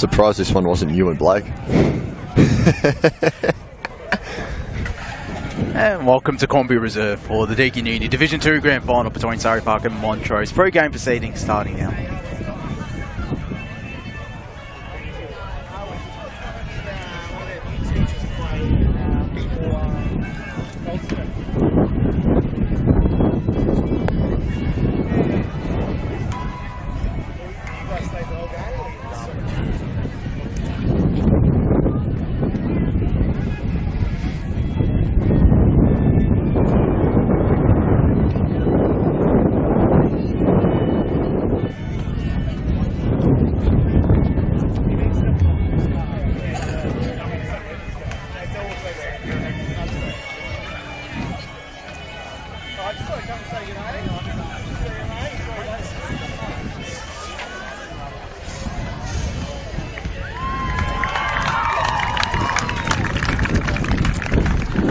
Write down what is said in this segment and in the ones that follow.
Surprised this one wasn't you and Blake. And welcome to Combi Reserve for the Deakin Uni Division 2 Grand Final between Surrey Park and Montrose. Pre-game proceedings starting now.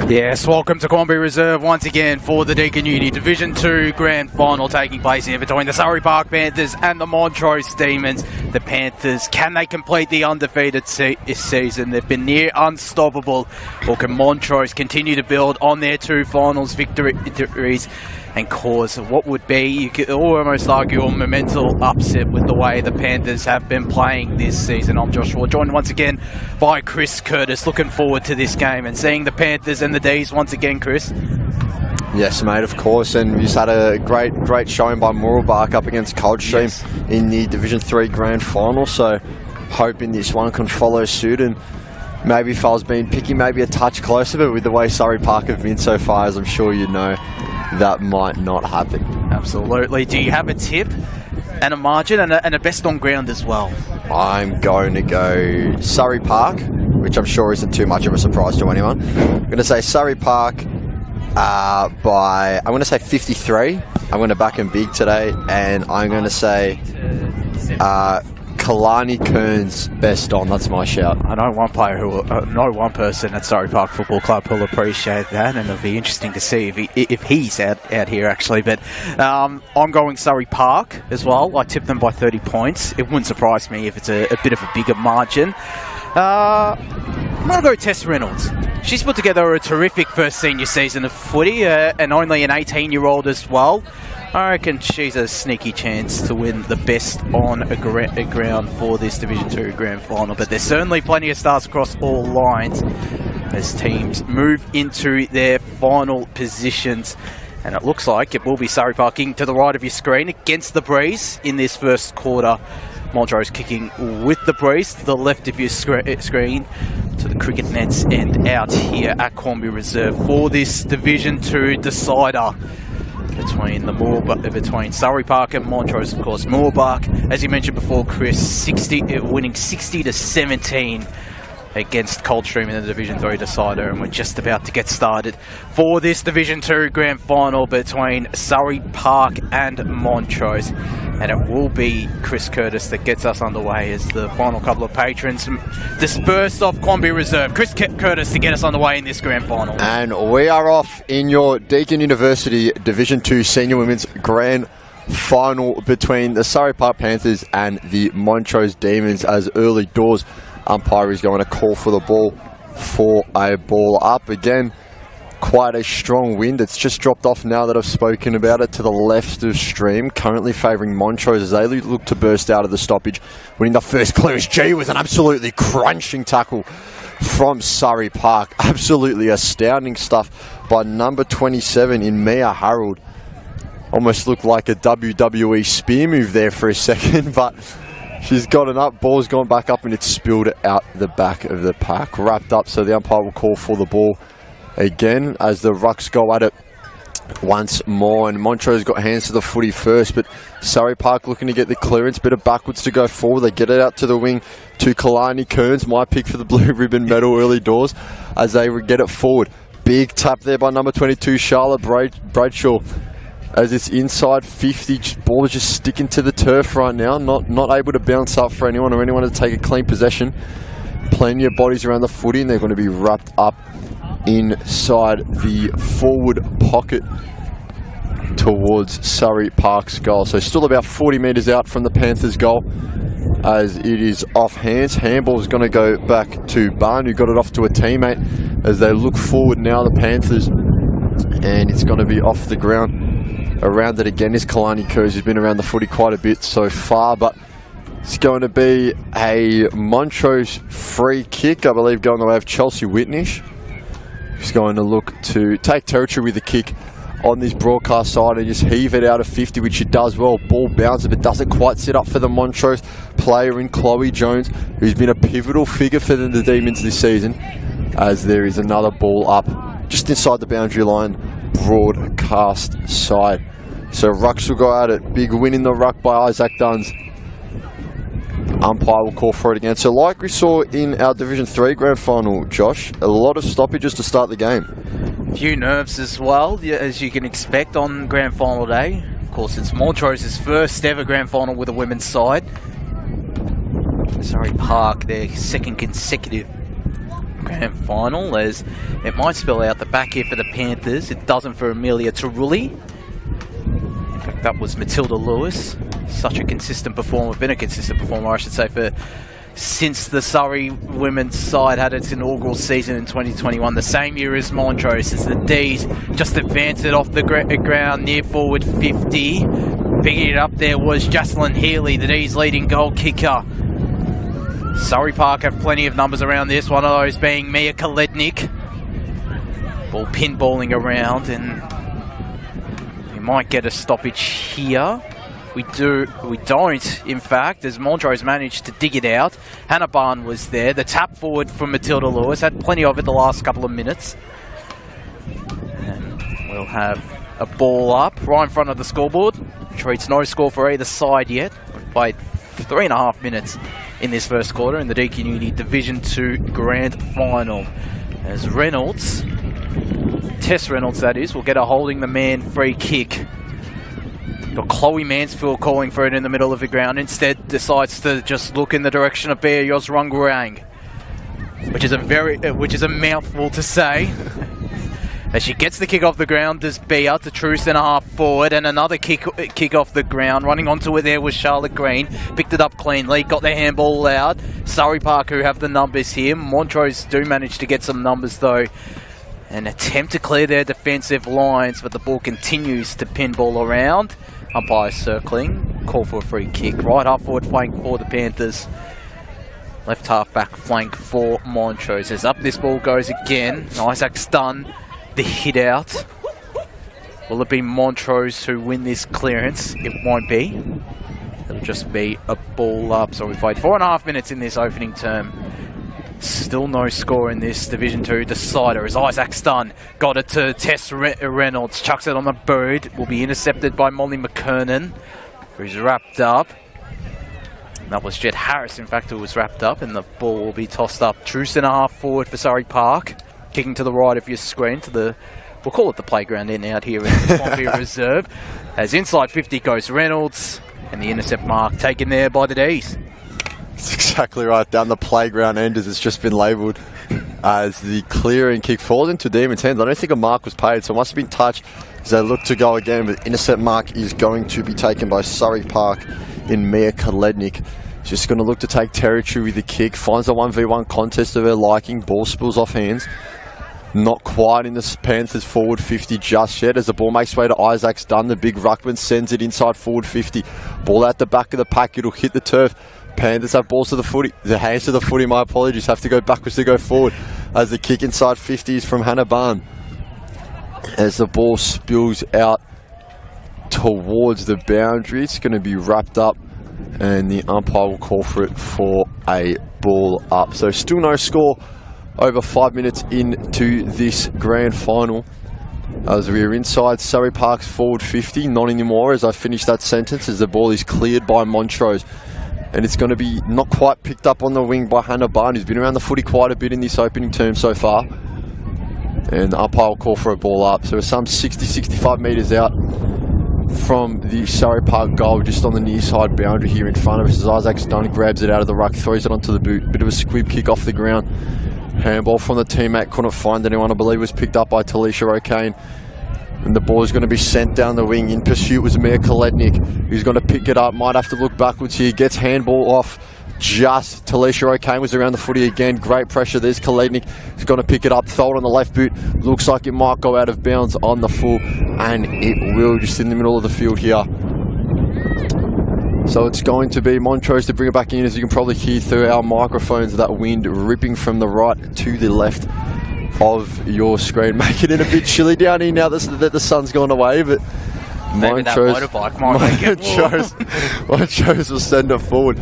Yes, welcome to Combi Reserve once again for the Deakin Uni Division 2 Grand Final taking place here between the Surrey Park Panthers and the Montrose Demons. The Panthers, can they complete the undefeated season? They've been near unstoppable. Or can Montrose continue to build on their two finals victories and cause what would be, you could almost argue, a monumental upset with the way the Panthers have been playing this season? I'm Joshua, joined once again by Chris Curtis. Looking forward to this game and seeing the Panthers and the D's once again, Chris. Yes, mate, of course, and we just had a great showing by Moorabach up against Coldstream in the Division 3 Grand Final, so hoping this one can follow suit, and maybe if I was being picky, maybe a touch closer, but with the way Surrey Park have been so far, as I'm sure you know, that might not happen. Absolutely. Do you have a tip and a margin and a best on ground as well? I'm going to go Surrey Park, which I'm sure isn't too much of a surprise to anyone. I'm going to say Surrey Park I'm going to say 53. I'm going to back him big today, and I'm going to say Kalani Kearns best on. That's my shout. I know one player know one person at Surrey Park Football Club who'll appreciate that, and it'll be interesting to see if he's out here actually. But I'm going Surrey Park as well. I tipped them by 30 points. It wouldn't surprise me if it's a bit of a bigger margin. I'm going to go Tess Reynolds. She's put together a terrific first senior season of footy, and only an 18-year-old as well. I reckon she's a sneaky chance to win the best on a ground for this Division 2 Grand Final. But there's certainly plenty of stars across all lines as teams move into their final positions. And it looks like it will be Surrey parking to the right of your screen against the breeze in this first quarter. Montrose kicking with the breeze to the left of your screen to the cricket nets and out here at Combi Reserve for this Division 2 decider between Surrey Park and Montrose, of course. Moorabach, as you mentioned before, Chris, winning 60-17 against Coldstream in the Division 3 decider, and we're just about to get started for this Division 2 Grand Final between Surrey Park and Montrose, and it will be Chris Curtis that gets us underway as the final couple of patrons disperse off Combi Reserve. Chris Curtis to get us underway in this Grand Final. And we are off in your Deakin University Division 2 Senior Women's Grand Final between the Surrey Park Panthers and the Montrose Demons, as early doors umpire is going to call for the ball for a ball up. Again, quite a strong wind. It's just dropped off now that I've spoken about it to the left of stream, currently favouring Montrose as they look to burst out of the stoppage. Winning the first clearance. G was an absolutely crunching tackle from Surrey Park. Absolutely astounding stuff by number 27 in Mia Harold. Almost looked like a WWE spear move there for a second, but she's gotten up, ball's gone back up, and it's spilled out the back of the pack. Wrapped up, so the umpire will call for the ball again as the Rucks go at it once more. And Montrose got hands to the footy first, but Surrey Park looking to get the clearance. Bit of backwards to go forward. They get it out to the wing to Kalani Kearns, my pick for the blue ribbon medal early doors, as they get it forward. Big tap there by number 22, Charlotte Bradshaw, as it's inside 50. Ball is just sticking to the turf right now, not able to bounce up for anyone to take a clean possession. Plenty of bodies around the footy, and they're going to be wrapped up inside the forward pocket towards Surrey Park's goal. So still about 40 metres out from the Panthers' goal. as it is off hands. Handball is going to go back to Barn, who got it off to a teammate as they look forward now, the Panthers, and it's going to be off the ground. Around it again is Kalani Kurz, who's been around the footy quite a bit so far, but it's going to be a Montrose free kick, I believe, going the way of Chelsea Whitnish. He's going to look to take territory with the kick on this broadcast side and just heave it out of 50, which it does well. Ball bounces, but doesn't quite set up for the Montrose player in Chloe Jones, who's been a pivotal figure for the Demons this season, as there is another ball up just inside the boundary line, broadcast side. So rucks will go at it. Big win in the ruck by Isaac Duns. Umpire will call for it again. So like we saw in our Division 3 Grand Final, Josh, a lot of stoppages to start the game. A few nerves as well, as you can expect on Grand Final day. Of course, it's Montrose's first ever Grand Final with a women's side. Surrey Park, their second consecutive Grand Final, as it might spell out the back here for the Panthers. It doesn't for Amelia Tarulli. In fact, that was Matilda Lewis. Such a consistent performer, been a consistent performer, I should say, for since the Surrey women's side had its inaugural season in 2021, the same year as Montrose, as the D's just advanced it off the ground near forward 50. Picking it up there was Jocelyn Healy, the D's leading goal kicker. Surrey Park have plenty of numbers around this, one of those being Mia Kolednik. Ball pinballing around, and you might get a stoppage here. We don't, in fact, as Montrose managed to dig it out. Hannah Barn was there. The tap forward from Matilda Lewis, had plenty of it the last couple of minutes. And we'll have a ball up right in front of the scoreboard. Treats no score for either side yet. We've played 3.5 minutes in this first quarter in the Deakin Uni Division 2 Grand Final. As Reynolds, Tess Reynolds that is, will get a holding the man free kick. Got Chloe Mansfield calling for it in the middle of the ground. Instead decides to just look in the direction of Bea Yosrungarang, which is a mouthful to say. As she gets the kick off the ground, does Bea to true centre half forward, and another kick off the ground. Running onto it there was Charlotte Green. Picked it up cleanly, got the handball out. Surrey Park, who have the numbers here. Montrose do manage to get some numbers though. An attempt to clear their defensive lines, but the ball continues to pinball around. Umpire circling, call for a free kick. Right half forward flank for the Panthers. Left half back flank for Montrose. As up this ball goes again. Isaac's done the hit out. Will it be Montrose who win this clearance? It won't be. It'll just be a ball up. So we've played 4.5 minutes in this opening term. Still no score in this Division 2 decider as Isaac's done. Got it to Tess Reynolds. Chucks it on the bird. Will be intercepted by Molly McKernan, who's wrapped up. That was Jet Harris, in fact, who was wrapped up, and the ball will be tossed up. True centre half forward for Surrey Park. Kicking to the right of your screen to the, we'll call it the playground end out here in Swampy Reserve. As inside 50 goes Reynolds, and the intercept mark taken there by the D's. That's exactly right, down the playground end as it's just been labelled as the clearing kick falls into Demon's hands. I don't think a mark was paid, so it must have been touched as they look to go again, but intercept mark is going to be taken by Surrey Park in Mia Kolednik. Just going to look to take territory with the kick, finds a 1v1 contest of her liking, ball spills off hands. Not quite in the Panthers forward 50 just yet as the ball makes way to Isaac's done. The big ruckman sends it inside forward 50. Ball out the back of the pack, it'll hit the turf. Panthers have balls to the footy, the hands to the footy, my apologies, have to go backwards to go forward as the kick inside 50 is from Hannah Barn. As the ball spills out towards the boundary, it's going to be wrapped up and the umpire will call for it for a ball up. So still no score over 5 minutes into this grand final. As we are inside Surrey Park's forward 50, not anymore as I finish that sentence as the ball is cleared by Montrose. And it's going to be not quite picked up on the wing by Hannah Barn, who's been around the footy quite a bit in this opening term so far. And the umpire will call for a ball up. So we're some 60-65 metres out from the Surrey Park goal, just on the near side boundary here in front of us. As Isaac's done, grabs it out of the ruck, throws it onto the boot. Bit of a squib kick off the ground. Handball from the teammate, couldn't find anyone. I believe it was picked up by Talisha O'Kane. And the ball is going to be sent down the wing. In pursuit was Amir Kalednik, who's going to pick it up. Might have to look backwards here. Gets handball off. Just Talisha O'Kane was around the footy again. Great pressure. There's Kalednik. He's going to pick it up. Throw it on the left boot. Looks like it might go out of bounds on the full. And it will, just in the middle of the field here. So it's going to be Montrose to bring it back in. As you can probably hear through our microphones, that wind ripping from the right to the left of your screen, making it a bit chilly down here now that the sun's gone away, but Montrose will send it forward,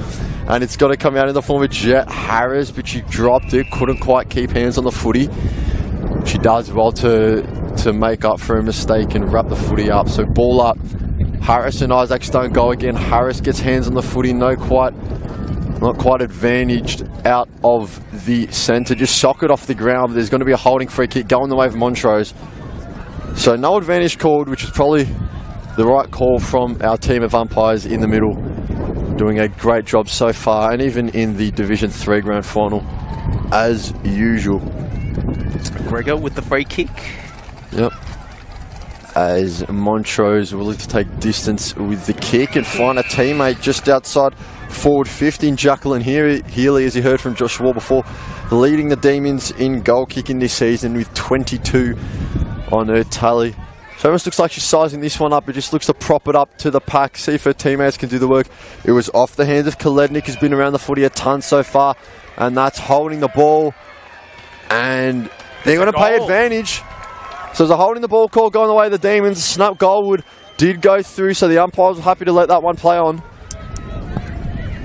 and it's got to come out in the form of Jet Harris, but she dropped it, couldn't quite keep hands on the footy. She does well to make up for a mistake and wrap the footy up. So ball up, Harris and Isaacs don't go again. Harris gets hands on the footy, not quite advantaged out of the centre. Just sock it off the ground. There's going to be a holding free kick going the way of Montrose. So no advantage called, which is probably the right call from our team of umpires in the middle. Doing a great job so far, and even in the Division 3 Grand Final, as usual. Gregor with the free kick. Yep. As Montrose will look to take distance with the kick and find a teammate just outside forward 50 in Jacqueline Healy, as you heard from Josh Wall before, leading the Demons in goal kicking this season with 22 on her tally. So almost looks like she's sizing this one up. It just looks to prop it up to the pack, see if her teammates can do the work. It was off the hands of Kalednik, who's been around the footy a ton so far, and that's holding the ball. And they're going to pay advantage. So there's a holding the ball call going the way of the Demons. Snap Goldwood did go through, so the umpires were happy to let that one play on.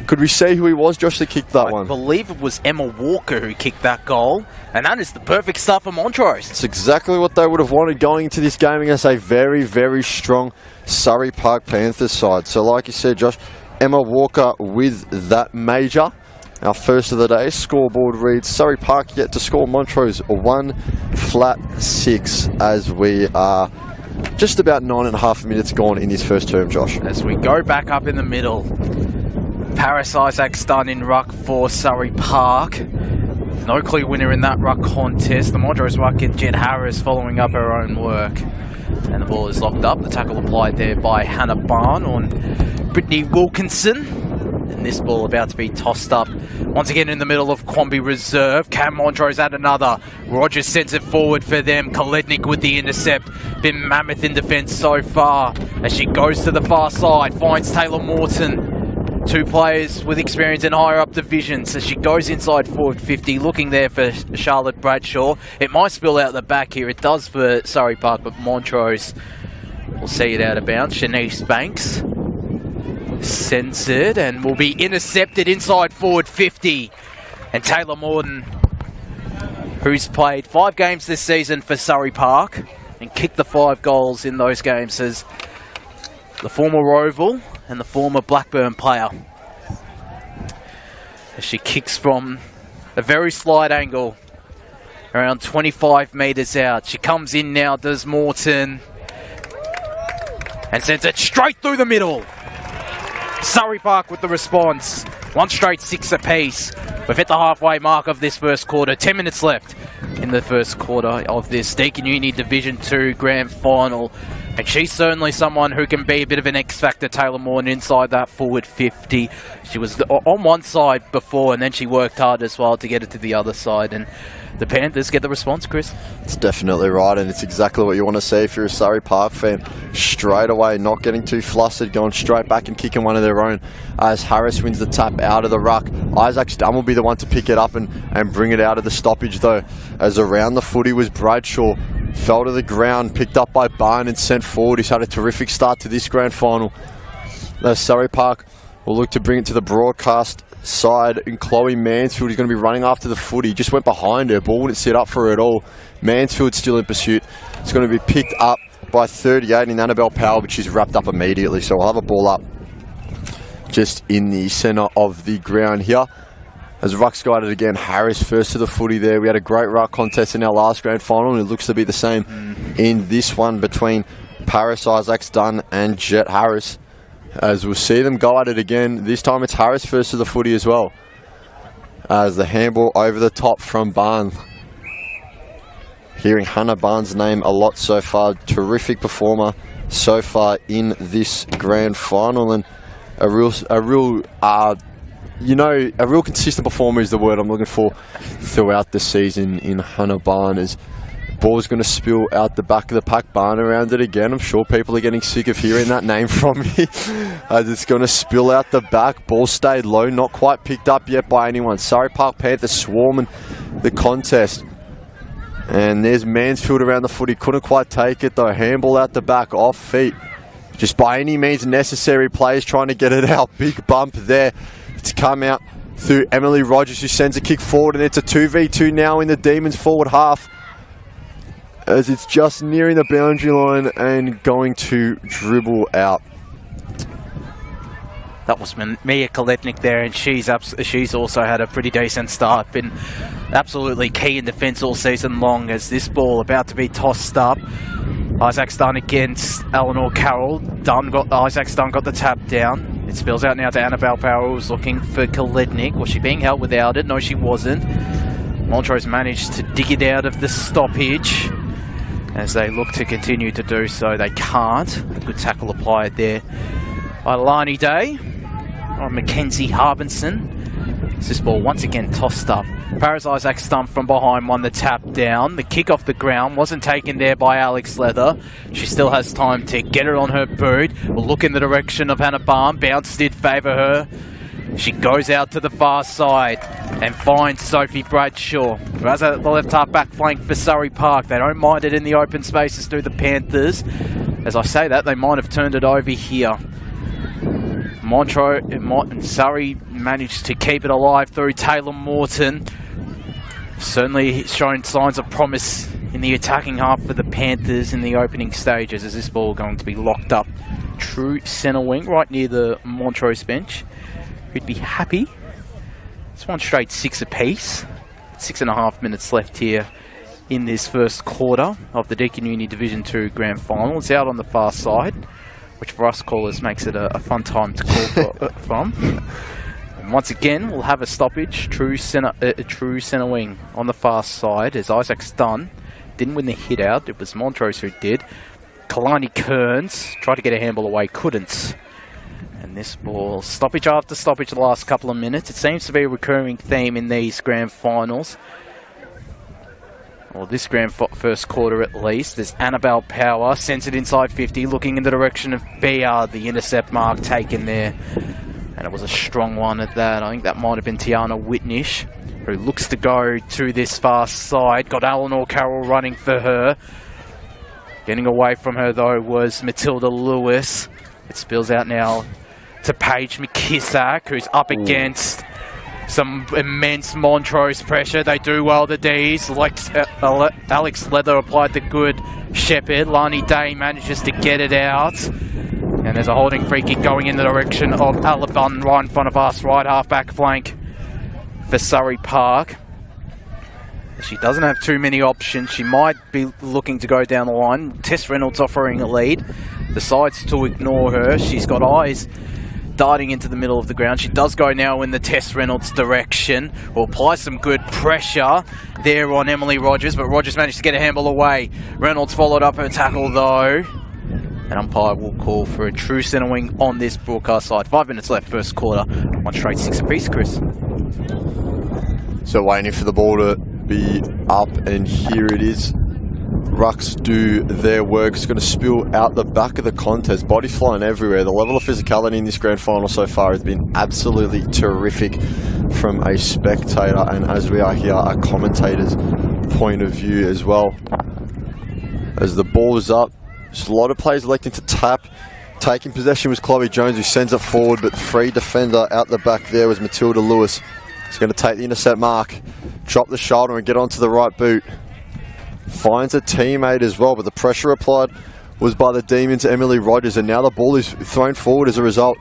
Could we see who he was, Josh, that kicked that one? I believe it was Emma Walker who kicked that goal, and that is the perfect start for Montrose. It's exactly what they would have wanted going into this game against a very, very strong Surrey Park Panthers side. So like you said, Josh, Emma Walker with that major. Our first of the day. Scoreboard reads Surrey Park yet to score, Montrose 1-6, as we are just about 9.5 minutes gone in this first term, Josh. As we go back up in the middle, Paris Isaacs done in ruck for Surrey Park. No clear winner in that ruck contest. The Montrose ruck and Jet Harris following up her own work. And the ball is locked up. The tackle applied there by Hannah Barn on Brittany Wilkinson. And this ball about to be tossed up once again in the middle of Quamby Reserve. Cam Montrose at another. Rogers sends it forward for them. Kalednik with the intercept. Been mammoth in defence so far. As she goes to the far side, finds Taylor Morton. Two players with experience in higher up divisions. As she goes inside forward 50, looking there for Charlotte Bradshaw. It might spill out the back here. It does for Surrey Park, but Montrose will see it out of bounds. Shanice Banks sends it and will be intercepted inside forward 50. And Taylor Morton, who's played 5 games this season for Surrey Park and kicked the 5 goals in those games, as the former Roval and the former Blackburn player. As she kicks from a very slight angle, around 25 metres out. She comes in now, does Morton, and sends it straight through the middle. Surrey Park with the response. 1 straight 6 apiece. We've hit the halfway mark of this first quarter. 10 minutes left in the first quarter of this Deakin Uni Division 2 Grand Final. And she's certainly someone who can be a bit of an X-factor, Taylor Morton, inside that forward 50. She was on one side before, and then she worked hard as well to get it to the other side. And the Panthers get the response, Chris. It's definitely right, and it's exactly what you want to see if you're a Surrey Park fan. Straight away, not getting too flustered, going straight back and kicking one of their own. As Harris wins the tap out of the ruck, Isaacs Dunn will be the one to pick it up and bring it out of the stoppage, though. As around the footy was Bradshaw. Fell to the ground, picked up by Barn and sent forward. He's had a terrific start to this grand final. Surrey Park will look to bring it to the broadcast side, and Chloe Mansfield is going to be running after the footy. Just went behind her. Ball wouldn't sit up for her at all. Mansfield's still in pursuit. It's going to be picked up by 38 in Annabelle Powell, but she's wrapped up immediately. So we'll have a ball up just in the centre of the ground here. As ruck's guided again, Harris first to the footy there. We had a great ruck contest in our last grand final, and it looks to be the same in this one between Paris Isaacs Dunn and Jet Harris. As we'll see them go at it again. This time it's Harris first to the footy as well. As the handball over the top from Barn. hearing Hannah Barnes' name a lot so far. Terrific performer so far in this grand final, and a real consistent performer is the word I'm looking for throughout the season in Hannah Barnes. Ball's going to spill out the back of the pack. Barn around it again. I'm sure people are getting sick of hearing that name from me. As it's going to spill out the back. Ball stayed low, not quite picked up yet by anyone. Surrey Park Panthers swarming the contest. And there's Mansfield around the foot. He couldn't quite take it though. Handball out the back, off feet. Just by any means necessary, players trying to get it out. Big bump there. It's come out through Emily Rogers, who sends a kick forward, and it's a 2v2 now in the Demons forward half, as it's just nearing the boundary line and going to dribble out. That was Mia Koletnik there, and she's also had a pretty decent start. Been absolutely key in defence all season long, as this ball about to be tossed up. Isaac's done against Eleanor Carroll. Isaac's done got the tap down. It spills out now to Annabelle Powell, who's looking for Koletnik. Was she being held without it? No, she wasn't. Montrose managed to dig it out of the stoppage. As they look to continue to do so, they can't. A good tackle applied there by Lani Day on Mackenzie Harbinson. This ball once again tossed up. Paris Isaac stumped from behind, won the tap down. The kick off the ground wasn't taken there by Alex Leather. She still has time to get it on her boot. We'll look in the direction of Hannah Barn. Bounce did favour her. She goes out to the far side and finds Sophie Bradshaw, who has the left half back flank for Surrey Park. They don't mind it in the open spaces through the Panthers. As I say that, they might have turned it over here. Montrose and Surrey managed to keep it alive through Taylor Morton. Certainly shown signs of promise in the attacking half for the Panthers in the opening stages, as this ball going to be locked up. True centre wing right near the Montrose bench. Who'd be happy. It's one straight 6 apiece. 6.5 minutes left here in this first quarter of the Deakin Uni Division 2 Grand Final. It's out on the far side, which for us callers makes it a fun time to call from. And once again, we'll have a stoppage. True centre wing on the far side, as Isaac Stun didn't win the hit out. It was Montrose who did. Kalani Kearns tried to get a handball away, couldn't. And this ball, stoppage after stoppage the last couple of minutes. It seems to be a recurring theme in these grand finals. Or this first quarter at least. There's Annabelle Power, sends it inside 50, looking in the direction of BR. The intercept mark taken there. And it was a strong one at that. I think that might have been Tiana Whitnish, who looks to go to this far side. Got Eleanor Carroll running for her. Getting away from her though was Matilda Lewis. It spills out now to Paige McKissack, who's up against some immense Montrose pressure. They do well, the D's. Alex Leather applied the good shepherd. Lani Day manages to get it out. And there's a holding free kick going in the direction of Alabun right in front of us. Right half back flank for Surrey Park. She doesn't have too many options. She might be looking to go down the line. Tess Reynolds offering a lead. Decides to ignore her. She's got eyes darting into the middle of the ground. She does go now in the Tess Reynolds direction. Will apply some good pressure there on Emily Rogers, but Rogers managed to get a handball away. Reynolds followed up her tackle though. An umpire will call for a true centre wing on this broadcast side. 5 minutes left, first quarter. One straight 6 apiece, Chris. So waiting for the ball to be up, and here it is. Rucks do their work. It's going to spill out the back of the contest. Body flying everywhere. The level of physicality in this grand final so far has been absolutely terrific from a spectator, and as we are here, a commentator's point of view as well. As the ball is up, just a lot of players electing to tap. Taking possession was Chloe Jones, who sends it forward, but free defender out the back there was Matilda Lewis. He's going to take the intercept mark, drop the shoulder and get onto the right boot. Finds a teammate as well, but the pressure applied was by the Demons, Emily Rogers, and now the ball is thrown forward as a result.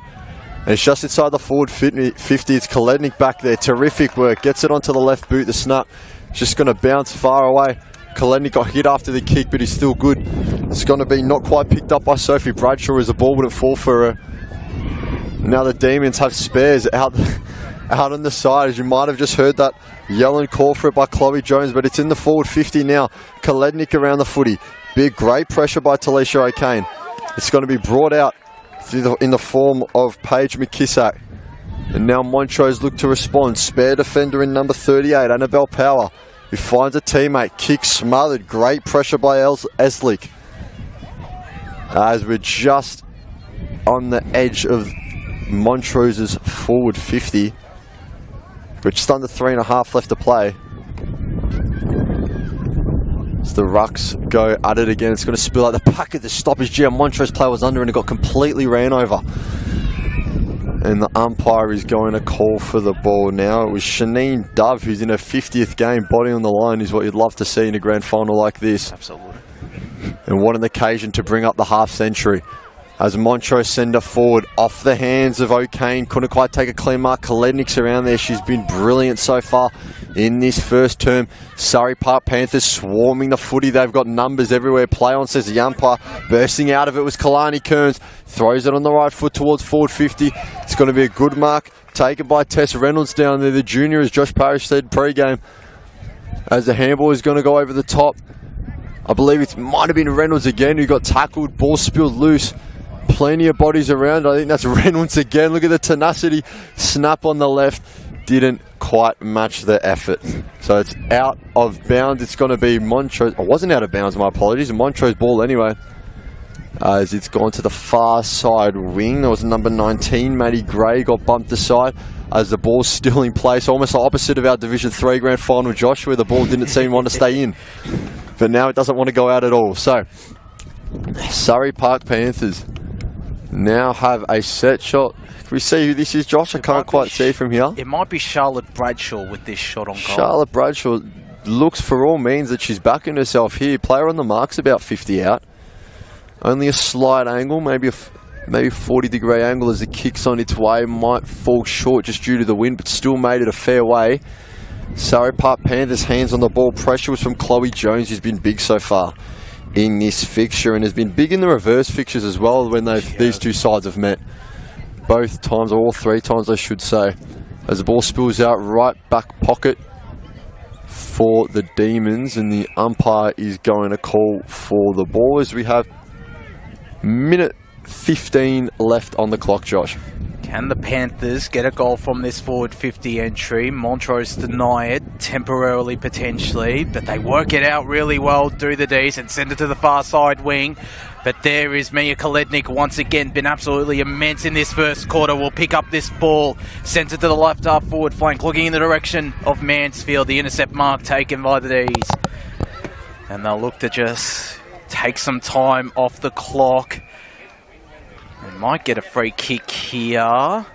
And it's just inside the forward 50. It's Koletnik back there. Terrific work. Gets it onto the left boot. The snap is just going to bounce far away. Koletnik got hit after the kick, but he's still good. It's going to be not quite picked up by Sophie Bradshaw, as the ball wouldn't fall for her. Now the Demons have spares out out on the side, as you might have just heard that yell and call for it by Chloe Jones, but it's in the forward 50 now. Kalednik around the footy. Big, great pressure by Talisha O'Kane. It's going to be brought out in the form of Paige McKissack. And now Montrose look to respond. Spare defender in number 38, Annabelle Power, who finds a teammate. Kick smothered. Great pressure by Eslick. As we're just on the edge of Montrose's forward 50. We're just under 3.5 left to play. As the Rucks go at it again, it's going to spill out the back of the stoppage. A Montrose player was under and it got completely ran over. And the umpire is going to call for the ball now. It was Shanine Dove, who's in her 50th game. Body on the line is what you'd love to see in a grand final like this. Absolutely. And what an occasion to bring up the half century. As Montrose send her forward off the hands of O'Kane. Couldn't quite take a clean mark. Kalednik's around there. She's been brilliant so far in this first term. Surrey Park Panthers swarming the footy. They've got numbers everywhere. Play on, says the umpire. Bursting out of it was Kalani Kearns. Throws it on the right foot towards forward 50. It's going to be a good mark. Taken by Tess Reynolds down there. The junior, as Josh Parrish said pre-game. As the handball is going to go over the top. I believe it might have been Reynolds again who got tackled. Ball spilled loose. Plenty of bodies around. I think that's Reynolds again. Look at the tenacity. Snap on the left. Didn't quite match the effort. So it's out of bounds. It's going to be Montrose. I wasn't out of bounds, my apologies. Montrose ball anyway. As it's gone to the far side wing. There was number 19, Maddie Gray, got bumped aside. As the ball's still in place. Almost the opposite of our Division 3 grand final, Josh, where the ball didn't seem to want to stay in. But now it doesn't want to go out at all. So, Surrey Park Panthers now have a set shot. Can we see who this is, Josh? I can't quite see from here. It might be Charlotte Bradshaw with this shot on goal. Charlotte Bradshaw looks for all means that she's backing herself here. Player on the mark's about 50 out. Only a slight angle, maybe 40-degree angle as the kick's on its way. Might fall short just due to the wind, but still made it a fair way. Surrey Park Panthers hands on the ball. Pressure was from Chloe Jones, who's been big so far in this fixture and has been big in the reverse fixtures as well when these two sides have met. Both times, or all three times I should say. As the ball spills out, right back pocket for the Demons, and the umpire is going to call for the ball as we have minute 15 left on the clock, Josh. Can the Panthers get a goal from this forward 50 entry? Montrose deny it temporarily, potentially, but they work it out really well, do the Ds, and send it to the far side wing. But there is Mia Kalednik once again, been absolutely immense in this first quarter. Will pick up this ball, sends it to the left half forward flank, looking in the direction of Mansfield. The intercept mark taken by the Ds. And they'll look to just take some time off the clock. They might get a free kick here.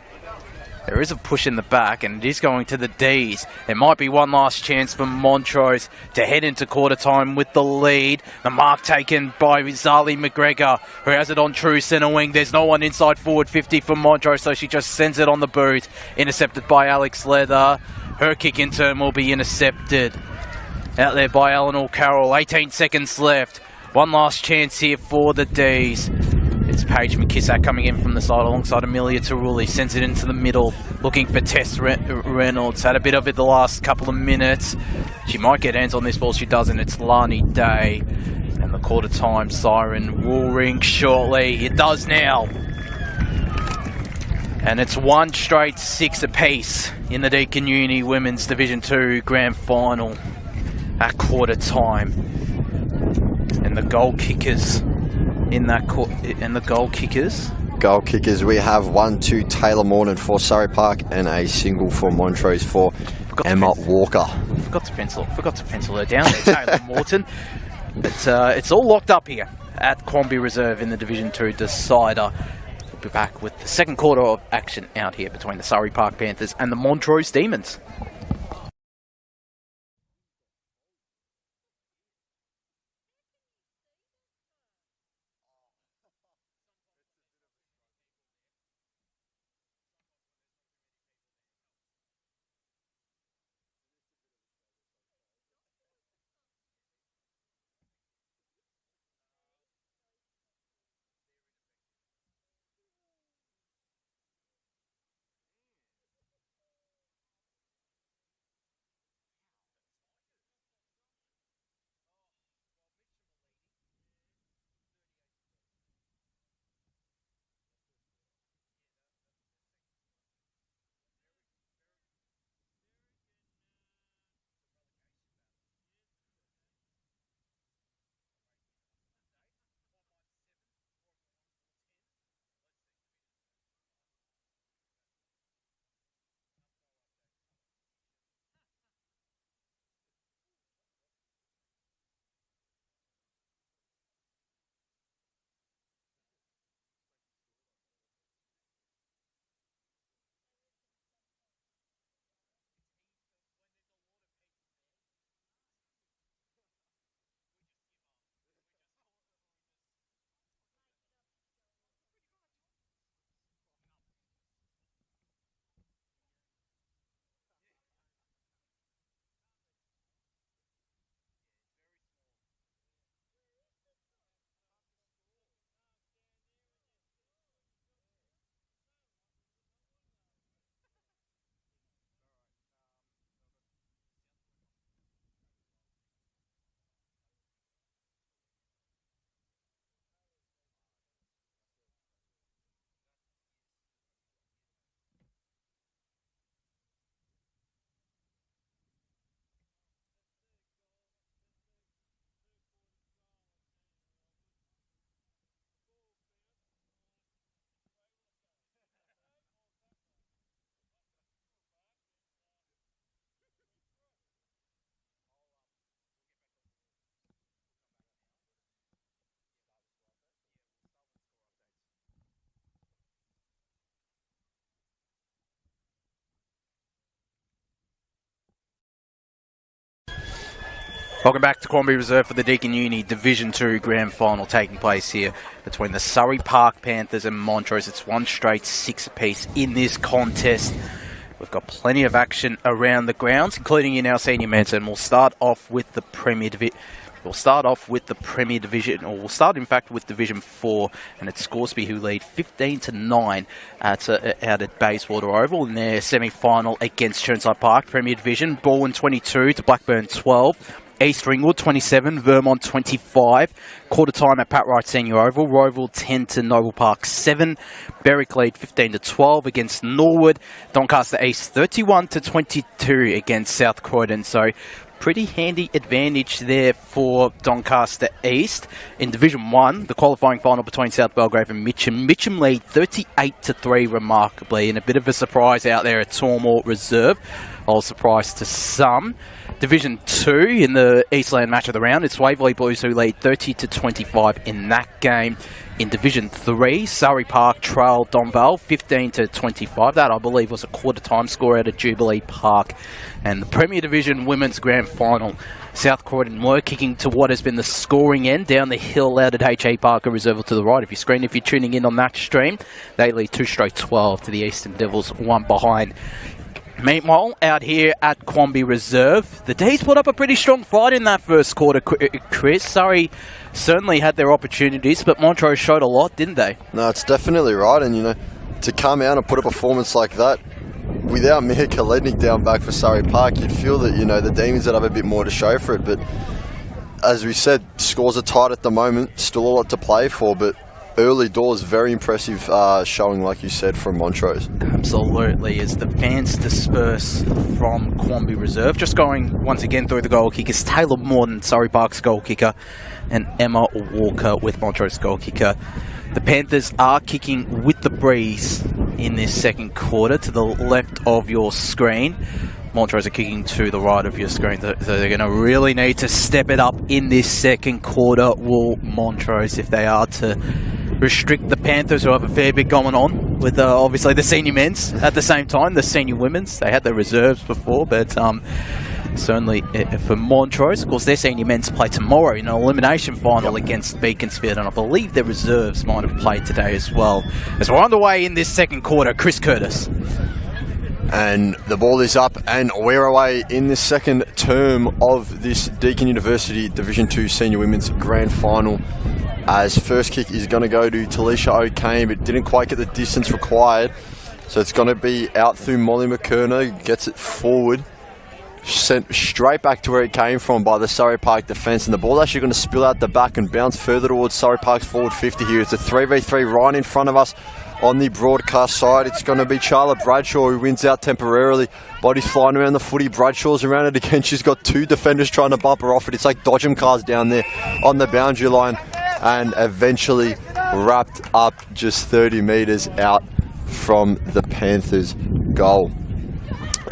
There is a push in the back, and it is going to the Ds. There might be one last chance for Montrose to head into quarter time with the lead. The mark taken by Zali McGregor, who has it on true centre wing. There's no one inside forward 50 for Montrose, so she just sends it on the boot. Intercepted by Alex Leather. Her kick in turn will be intercepted. Out there by Eleanor Carroll. 18 seconds left. One last chance here for the Ds. It's Paige McKissack coming in from the side alongside Amelia Taruli. Sends it into the middle, looking for Tess Reynolds. Had a bit of it the last couple of minutes. She might get hands on this ball. She doesn't. It's Lani Day. And the quarter time siren will ring shortly. It does now. And it's one straight 6 apiece in the Deakin Uni Women's Division 2 Grand Final at quarter time. And the goal kickers Goal kickers, we have 1-2 Taylor Morton for Surrey Park and a single for Montrose for Emma Walker. Forgot to pencil her down there, Taylor Morton. But it's all locked up here at Crombie Reserve in the Division 2 decider. We'll be back with the second quarter of action out here between the Surrey Park Panthers and the Montrose Demons. Welcome back to Quamby Reserve for the Deakin Uni Division 2 Grand Final taking place here between the Surrey Park Panthers and Montrose. It's one straight 6 apiece in this contest. We've got plenty of action around the grounds, including in our senior men's, and we'll start off with the Premier Division. We'll start, in fact, with Division 4, and it's Scoresby who lead 15-9 out at Bayswater Oval in their semi-final against Chirnside Park. Premier Division, Balwyn 22 to Blackburn 12. East Ringwood 27, Vermont 25. Quarter time at Pat Wright Senior Oval. Roval 10 to Noble Park 7. Berwick lead 15-12 against Norwood. Doncaster East 31-22 against South Croydon. So pretty handy advantage there for Doncaster East. In Division 1, the qualifying final between South Belgrave and Mitcham. Mitcham lead 38-3 remarkably, and a bit of a surprise out there at Tormore Reserve. I was surprised to some. Division 2 in the Eastland match of the round, it's Waverley Blues who lead 30-25 in that game. In Division 3, Surrey Park trailed Donvale 15-25. That, I believe, was a quarter time score out of Jubilee Park. And the Premier Division Women's Grand Final, South Croydon were kicking to what has been the scoring end down the hill out at H.A. Parker Reserve to the right. If you're tuning in on that stream, they lead 2 straight 12 to the Eastern Devils, 1 behind. Meanwhile, out here at Quamby Reserve, the D's put up a pretty strong fight in that first quarter, Chris. Surrey certainly had their opportunities, but Montrose showed a lot, didn't they? No, it's definitely right. And, to come out and put a performance like that, without Mia Kalednik down back for Surrey Park, you'd feel that, the Demons would have a bit more to show for it. But as we said, scores are tight at the moment, still a lot to play for, but early doors, very impressive showing, like you said, from Montrose. Absolutely, as the fans disperse from Quamby Reserve. Just going once again through the goal kickers, Taylor Morton, Surrey Park's goal kicker, and Emma Walker with Montrose goal kicker. The Panthers are kicking with the breeze in this second quarter to the left of your screen. Montrose are kicking to the right of your screen. So they're going to really need to step it up in this second quarter, will Montrose, if they are to restrict the Panthers, who have a fair bit going on with obviously the senior men's at the same time, the senior women's. They had their reserves before, but certainly for Montrose, of course, their senior men's play tomorrow in an elimination final against Beaconsfield, and I believe their reserves might have played today as well. As we're underway in this second quarter, Chris Curtis. And the ball is up, and we're away in the second term of this Deakin University Division 2 Senior Women's Grand Final. As first kick is going to go to Talisha O'Kane, but didn't quite get the distance required. So it's going to be out through Molly McKerner, gets it forward. Sent straight back to where it came from by the Surrey Park defence. And the ball actually going to spill out the back and bounce further towards Surrey Park's forward 50 here. It's a 3v3 right in front of us. On the broadcast side, it's going to be Charlotte Bradshaw who wins out temporarily. Body's flying around the footy. Bradshaw's around it again. She's got 2 defenders trying to bump her off it. It's like dodgem cars down there on the boundary line. And eventually wrapped up just 30 metres out from the Panthers' goal.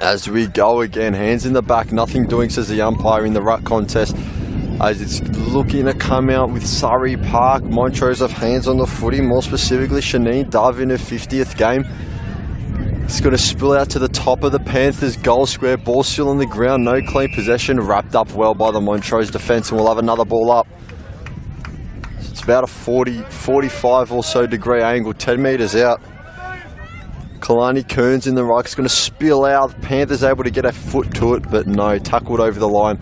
As we go again, hands in the back, nothing doing, says the umpire in the ruck contest. As it's looking to come out with Surrey Park. Montrose have hands on the footy, more specifically Shanine Dove in her 50th game. It's going to spill out to the top of the Panthers' goal square. Ball still on the ground, no clean possession. Wrapped up well by the Montrose defence, and we'll have another ball up. It's about a 45 or so degree angle, 10 metres out. Kalani Kearns in the ruck. It's going to spill out. Panthers able to get a foot to it, but no, tackled over the line.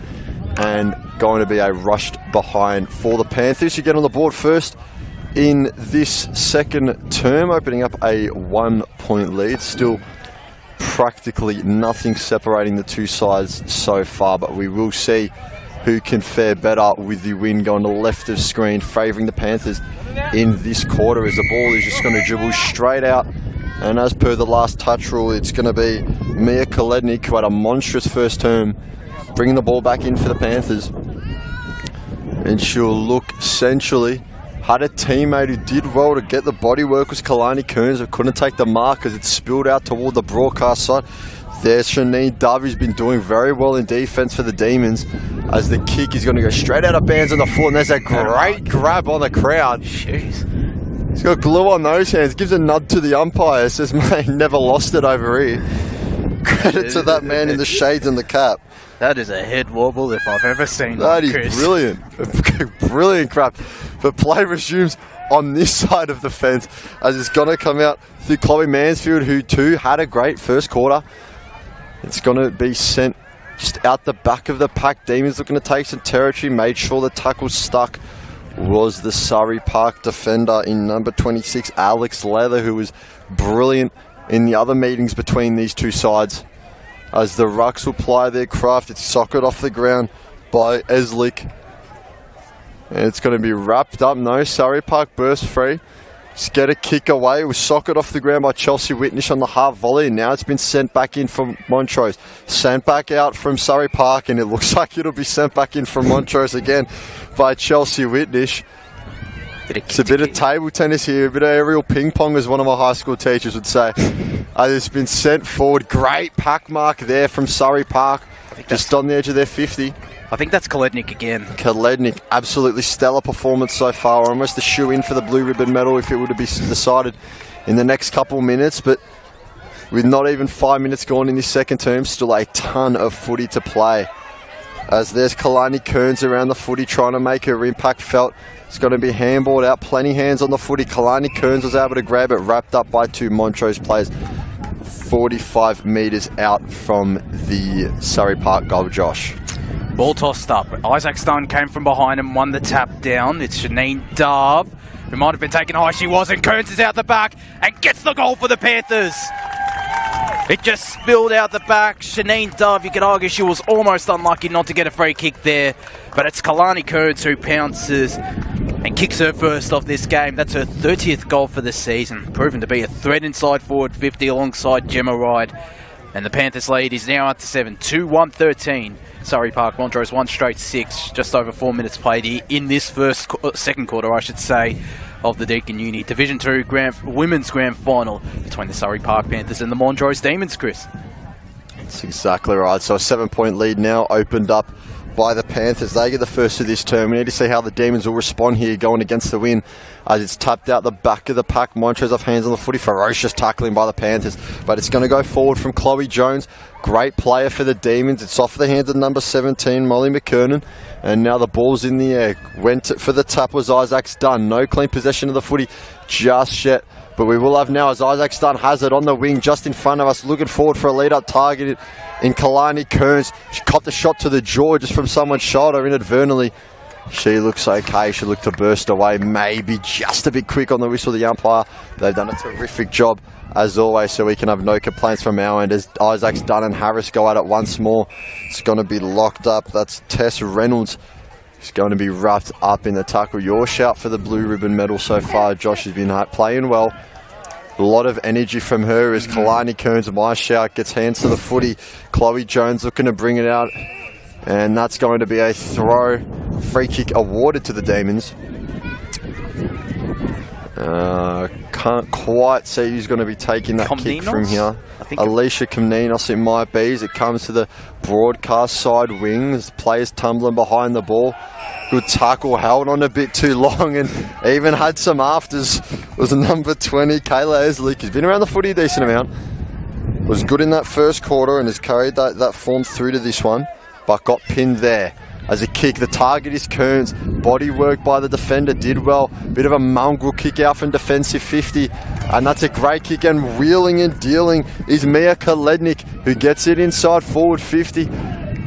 And going to be a rushed behind for the Panthers, who get on the board first in this second term, opening up a 1-point lead. Still practically nothing separating the two sides so far, but we will see who can fare better with the win going to the left of screen, favouring the Panthers in this quarter, as the ball is just going to dribble straight out. And as per the last touch rule, it's going to be Mia Kalednik, who had a monstrous first term, bringing the ball back in for the Panthers. And she'll look centrally. Had a teammate who did well to get the body work, was Kalani Kearns, who couldn't take the mark as it spilled out toward the broadcast side. There's Shanine Dove, who's been doing very well in defence for the Demons, as the kick is going to go straight out of bounds on the floor, and there's a great grab on the crowd. Jeez. He's got glue on those hands, gives a nod to the umpire, says, mate, never lost it over here. Credit to that man in the shades and the cap. That is a head wobble if I've ever seen that. That is brilliant. Brilliant crap. But play resumes on this side of the fence as it's going to come out through Chloe Mansfield, who too had a great first quarter. It's going to be sent just out the back of the pack. Demons looking to take some territory. Made sure the tackle stuck was the Surrey Park defender in number 26, Alex Leather, who was brilliant in the other meetings between these two sides. As the Rucks will ply their craft, it's socket off the ground by Eslick. And it's going to be wrapped up. No, Surrey Park burst free. Just get a kick away. It was socket off the ground by Chelsea Whitnish on the half volley. And now it's been sent back in from Montrose. Sent back out from Surrey Park. And it looks like it'll be sent back in from Montrose again by Chelsea Whitnish. It's a bit of table tennis here, a bit of aerial ping pong, as one of my high school teachers would say. It's been sent forward. Great pack mark there from Surrey Park, just on the edge of their 50. I think that's Kalednik again. Kalednik, absolutely stellar performance so far. Almost a shoe-in for the blue ribbon medal if it would have been decided in the next couple of minutes. But with not even 5 minutes gone in this second term, still a ton of footy to play. As there's Kalani Kearns around the footy trying to make her impact felt. It's going to be handballed out. Plenty hands on the footy. Kalani Kearns was able to grab it, wrapped up by two Montrose players. 45 metres out from the Surrey Park goal, Josh. Ball tossed up. Isaac Stone came from behind and won the tap down. It's Janine Darve, who might have been taken high. She wasn't. Kearns is out the back and gets the goal for the Panthers. It just spilled out the back. Janine Dove, you could argue she was almost unlucky not to get a free kick there. But it's Kalani Kearns who pounces and kicks her first off this game. That's her 30th goal for the season. Proven to be a threat inside forward 50 alongside Gemma Ride. And the Panthers lead is now up to 7, 2-1-13. Surrey Park, Montrose, one straight 6. Just over 4 minutes played in this second quarter, I should say, of the Deakin Uni Division 2 Women's Grand Final between the Surrey Park Panthers and the Montrose Demons, Chris. That's exactly right. So a 7-point lead now opened up by the Panthers. They get the first of this term. We need to see how the Demons will respond here going against the win as it's tapped out the back of the pack. Montrose off hands on the footy. Ferocious tackling by the Panthers. But it's going to go forward from Chloe Jones. Great player for the Demons. It's off the hands of number 17, Molly McKernan. And now the ball's in the air. Went for the tap was Isaac's done. No clean possession of the footy just yet. But we will have now as Isaac Dunn has it on the wing just in front of us, looking forward for a lead-up target in Kalani Kearns. She copped a shot to the jaw just from someone's shoulder inadvertently. She looks okay. She looked to burst away, maybe just a bit quick on the whistle of the umpire. They've done a terrific job as always, so we can have no complaints from our end as Isaacs Dunn and Harris go at it once more. It's going to be locked up. That's Tess Reynolds. She's going to be wrapped up in the tackle. Your shout for the blue ribbon medal so far. Josh has been playing well. A lot of energy from her as Kalani Kearns, my shout, gets hands to the footy. Chloe Jones looking to bring it out. And that's going to be a throw. Free kick awarded to the Demons. Can't quite see who's going to be taking that kick from here. Alicia Kamninos it might be as it comes to the broadcast side wings. Players tumbling behind the ball. Good tackle, held on a bit too long and even had some afters. Was number 20, Kayla Eslick. He's been around the footy a decent amount. Was good in that first quarter and has carried that form through to this one, but got pinned there. As a kick, the target is Kearns. Body work by the defender, did well. Bit of a mongrel kick out from defensive 50. And that's a great kick, and wheeling and dealing is Mia Kalednik, who gets it inside forward 50.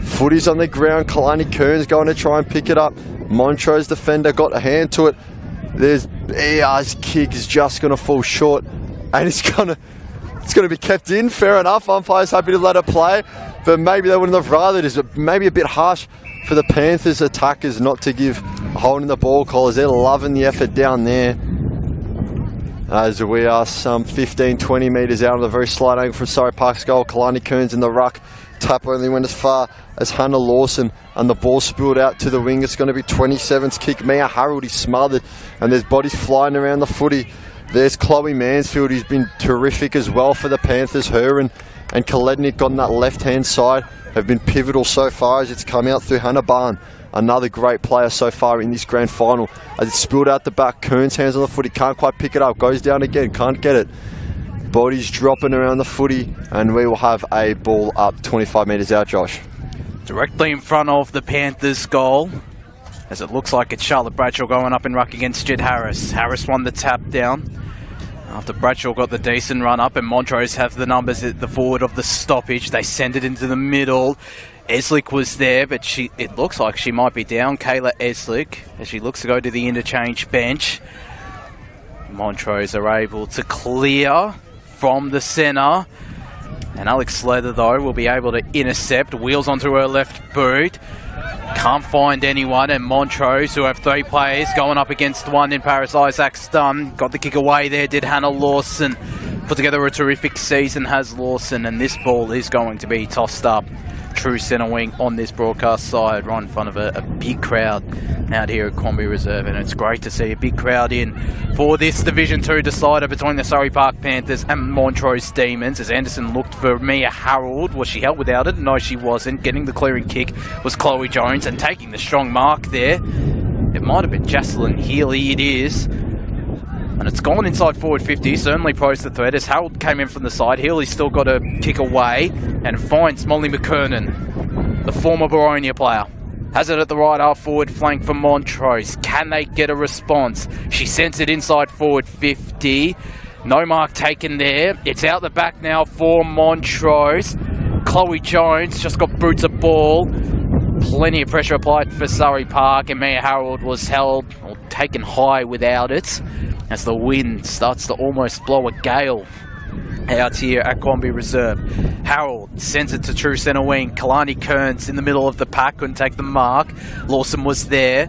Footy's on the ground. Kalani Kearns going to try and pick it up. Montrose defender got a hand to it. There's ER's kick is just going to fall short. And it's going to be kept in. Fair enough. Umpire's happy to let it play. But maybe they wouldn't have rather. It's maybe a bit harsh for the Panthers attackers not to give holding the ball callers. They're loving the effort down there. As we are some 15-20 metres out of the very slight angle from Surrey Park's goal. Kalani Kearns in the ruck. Tap only went as far as Hannah Lawson, and the ball spilled out to the wing. It's going to be 27's kick. Mia Harold is smothered, and there's bodies flying around the footy. There's Chloe Mansfield, who's been terrific as well for the Panthers. Her and Kalednik on that left-hand side have been pivotal so far as it's come out through Hannah Barn. Another great player so far in this grand final. As it's spilled out the back, Kearns hands on the footy, can't quite pick it up, goes down again, can't get it. Bodies dropping around the footy, and we will have a ball up 25 metres out, Josh. Directly in front of the Panthers goal, as it looks like it's Charlotte Bradshaw going up in ruck against Jed Harris. Harris won the tap down after Bradshaw got the decent run up, and Montrose have the numbers at the forward of the stoppage. They send it into the middle. Eslick was there, but it looks like she might be down. Kayla Eslick, as she looks to go to the interchange bench. Montrose are able to clear from the centre, and Alex Leather though will be able to intercept. Wheels onto her left boot, can't find anyone, and Montrose, who have 3 players going up against one in Paris Isaacs Dunn, got the kick away there. Did Hannah Lawson put together a terrific season, has Lawson, and this ball is going to be tossed up true centre wing on this broadcast side, right in front of a big crowd out here at Quamby Reserve, and it's great to see a big crowd in for this Division 2 decider between the Surrey Park Panthers and Montrose Demons, as Anderson looked for Mia Harold. Was she helped without it? No, she wasn't. Getting the clearing kick was Chloe Jones, and taking the strong mark there, it might have been Jocelyn Healy. It is. And it's gone inside forward 50, certainly posed the threat as Harold came in from the side. Healy's still got a kick away and finds Molly McKernan, the former Baronia player. Has it at the right half forward flank for Montrose. Can they get a response? She sends it inside forward 50. No mark taken there. It's out the back now for Montrose. Chloe Jones just got boots a ball. Plenty of pressure applied for Surrey Park, and Mia Harold was held or taken high without it, as the wind starts to almost blow a gale out here at Quamby Reserve. Harold sends it to true centre wing. Kalani Kearns in the middle of the pack, couldn't take the mark. Lawson was there,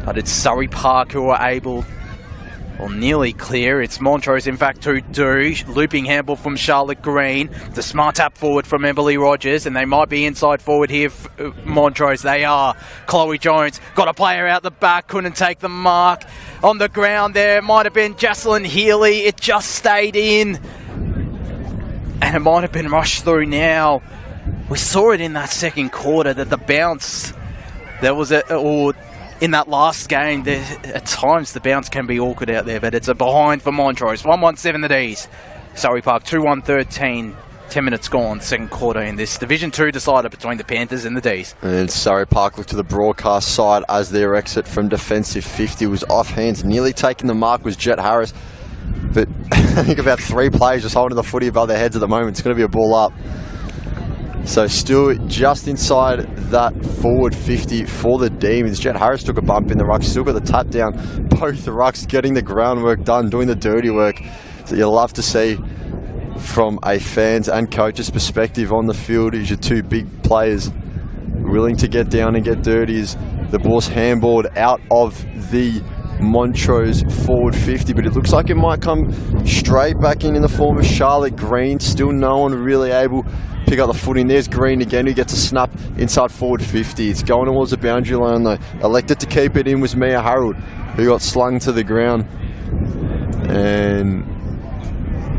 but it's Surrey Park who are able, or nearly clear. It's Montrose, in fact, who do. Looping handball from Charlotte Green. The smart tap forward from Emily Rogers, and they might be inside forward here. Montrose, they are. Chloe Jones got a player out the back, couldn't take the mark. On the ground there, might have been Jocelyn Healy. It just stayed in, and it might have been rushed through now. We saw it in that second quarter that the bounce, there was in that last game, at times the bounce can be awkward out there, but it's a behind for Montrose. 1-1-7 the D's. Surrey Park 2-1-13. 10 minutes gone, second quarter in this Division 2 decider between the Panthers and the D's. And Surrey Park looked to the broadcast side as their exit from defensive 50 was off hands. Nearly taking the mark was Jet Harris, but I think about 3 players just holding the footy above their heads at the moment. It's going to be a ball up. So still just inside that forward 50 for the Demons. Jet Harris took a bump in the ruck, still got the tap down. Both the rucks getting the groundwork done, doing the dirty work that you love to see from a fans and coaches perspective on the field. Is your 2 big players willing to get down and get dirty. As the ball's handballed out of the Montrose forward 50, but it looks like it might come straight back in the form of Charlotte Green. Still no one really able to pick up the footing. There's Green again, who gets a snap inside forward 50. It's going towards the boundary line though. Elected to keep it in was Mia Harold, who got slung to the ground, and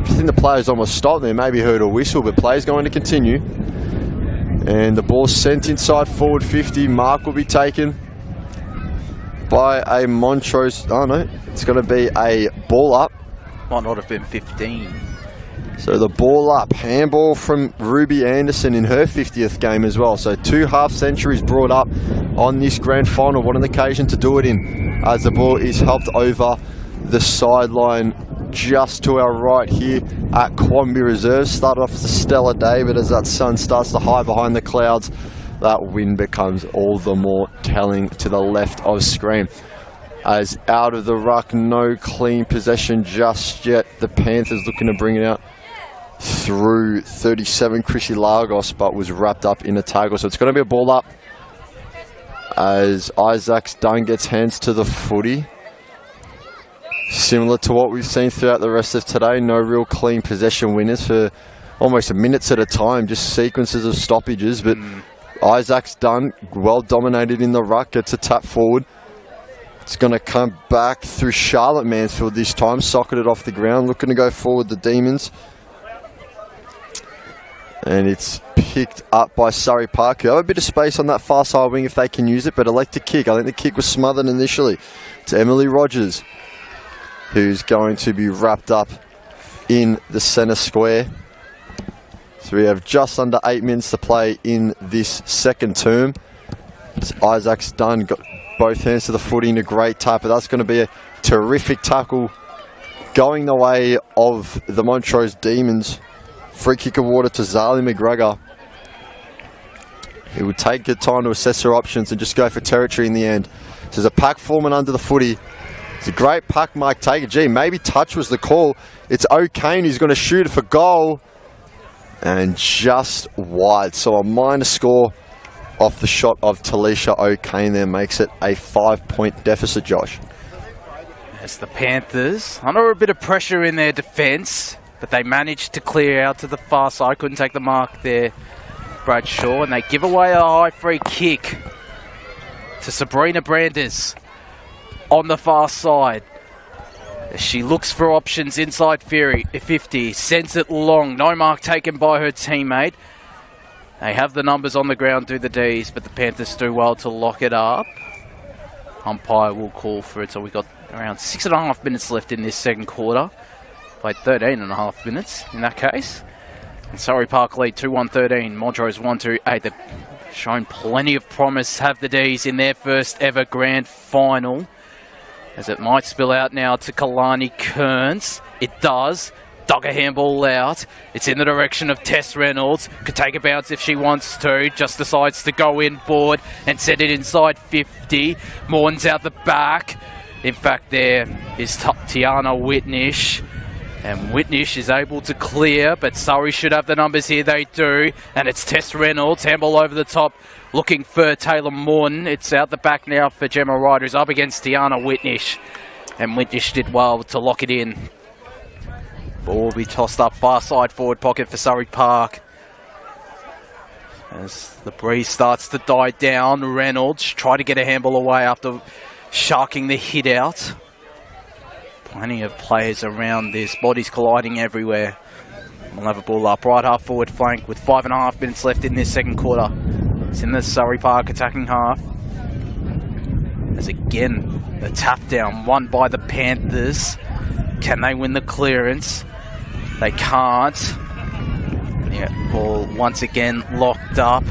I think the players almost stopped there, maybe heard a whistle, but play's going to continue. And the ball's sent inside forward 50. Mark will be taken by a Montrose. Oh no, it's going to be a ball up. Might not have been 15. So the ball up. Handball from Ruby Anderson in her 50th game as well. So 2 half centuries brought up on this grand final. What an occasion to do it in, as the ball is helped over the sideline just to our right here at Quamby Reserve. Started off as a stellar day, but as that sun starts to hide behind the clouds, that wind becomes all the more telling to the left of screen. As out of the ruck, no clean possession just yet. The Panthers looking to bring it out through 37, Chrissy Lagos, but was wrapped up in a tackle. So it's going to be a ball up as Isaacs Dunn gets hands to the footy. Similar to what we've seen throughout the rest of today, no real clean possession winners for almost minutes at a time, just sequences of stoppages. But Isaacs Dunn, well dominated in the ruck, gets a tap forward. It's going to come back through Charlotte Mansfield this time, socketed off the ground, looking to go forward the Demons. And it's picked up by Surrey Park, who have a bit of space on that far side wing if they can use it, but elect to kick. I think the kick was smothered initially. It's Emily Rogers, who's going to be wrapped up in the centre square. So we have just under 8 minutes to play in this second term. As Isaac's done, got both hands to the footy in a great tap, but that's going to be a terrific tackle going the way of the Montrose Demons. Free kick awarded to Zali McGregor. He would take good time to assess her options and just go for territory in the end. So there's a pack forming under the footy. It's a great pack mark taken. Gee, maybe touch was the call. It's O'Kane who's going to shoot it for goal. And just wide. So a minor score off the shot of Talisha O'Kane there makes it a 5-point deficit, Josh. As the Panthers, under a bit of pressure in their defence, but they managed to clear out to the far side. Couldn't take the mark there, Bradshaw, and they give away a high free kick to Sabrina Brandes on the far side. She looks for options inside 50, sends it long, no mark taken by her teammate. They have the numbers on the ground, do the Ds, but the Panthers do well to lock it up. Umpire will call for it, so we've got around 6.5 minutes left in this second quarter. Played 13.5 minutes in that case. And Surrey Park lead 2-1-13, Montrose 1-2-8. They've shown plenty of promise, have the Ds in their first ever grand final. As it might spill out now to Kalani Kearns. It does. Dug a handball out. It's in the direction of Tess Reynolds. Could take a bounce if she wants to. Just decides to go inboard and set it inside 50. Morton's out the back. In fact, there is Tiana Whitnish. And Whitnish is able to clear, but Surrey should have the numbers here. They do. And it's Tess Reynolds. Handball over the top. Looking for Taylor Morton. It's out the back now for Gemma Ryder, who's up against Tiana Whitnish. And Whitnish did well to lock it in. Ball will be tossed up far side forward pocket for Surrey Park. As the breeze starts to die down, Reynolds try to get a handball away after sharking the hit out. Plenty of players around this, bodies colliding everywhere. We'll have a ball up right half forward flank with 5.5 minutes left in this second quarter. It's in the Surrey Park attacking half. As again, the tap down won by the Panthers. Can they win the clearance? They can't. Yeah, ball once again locked up.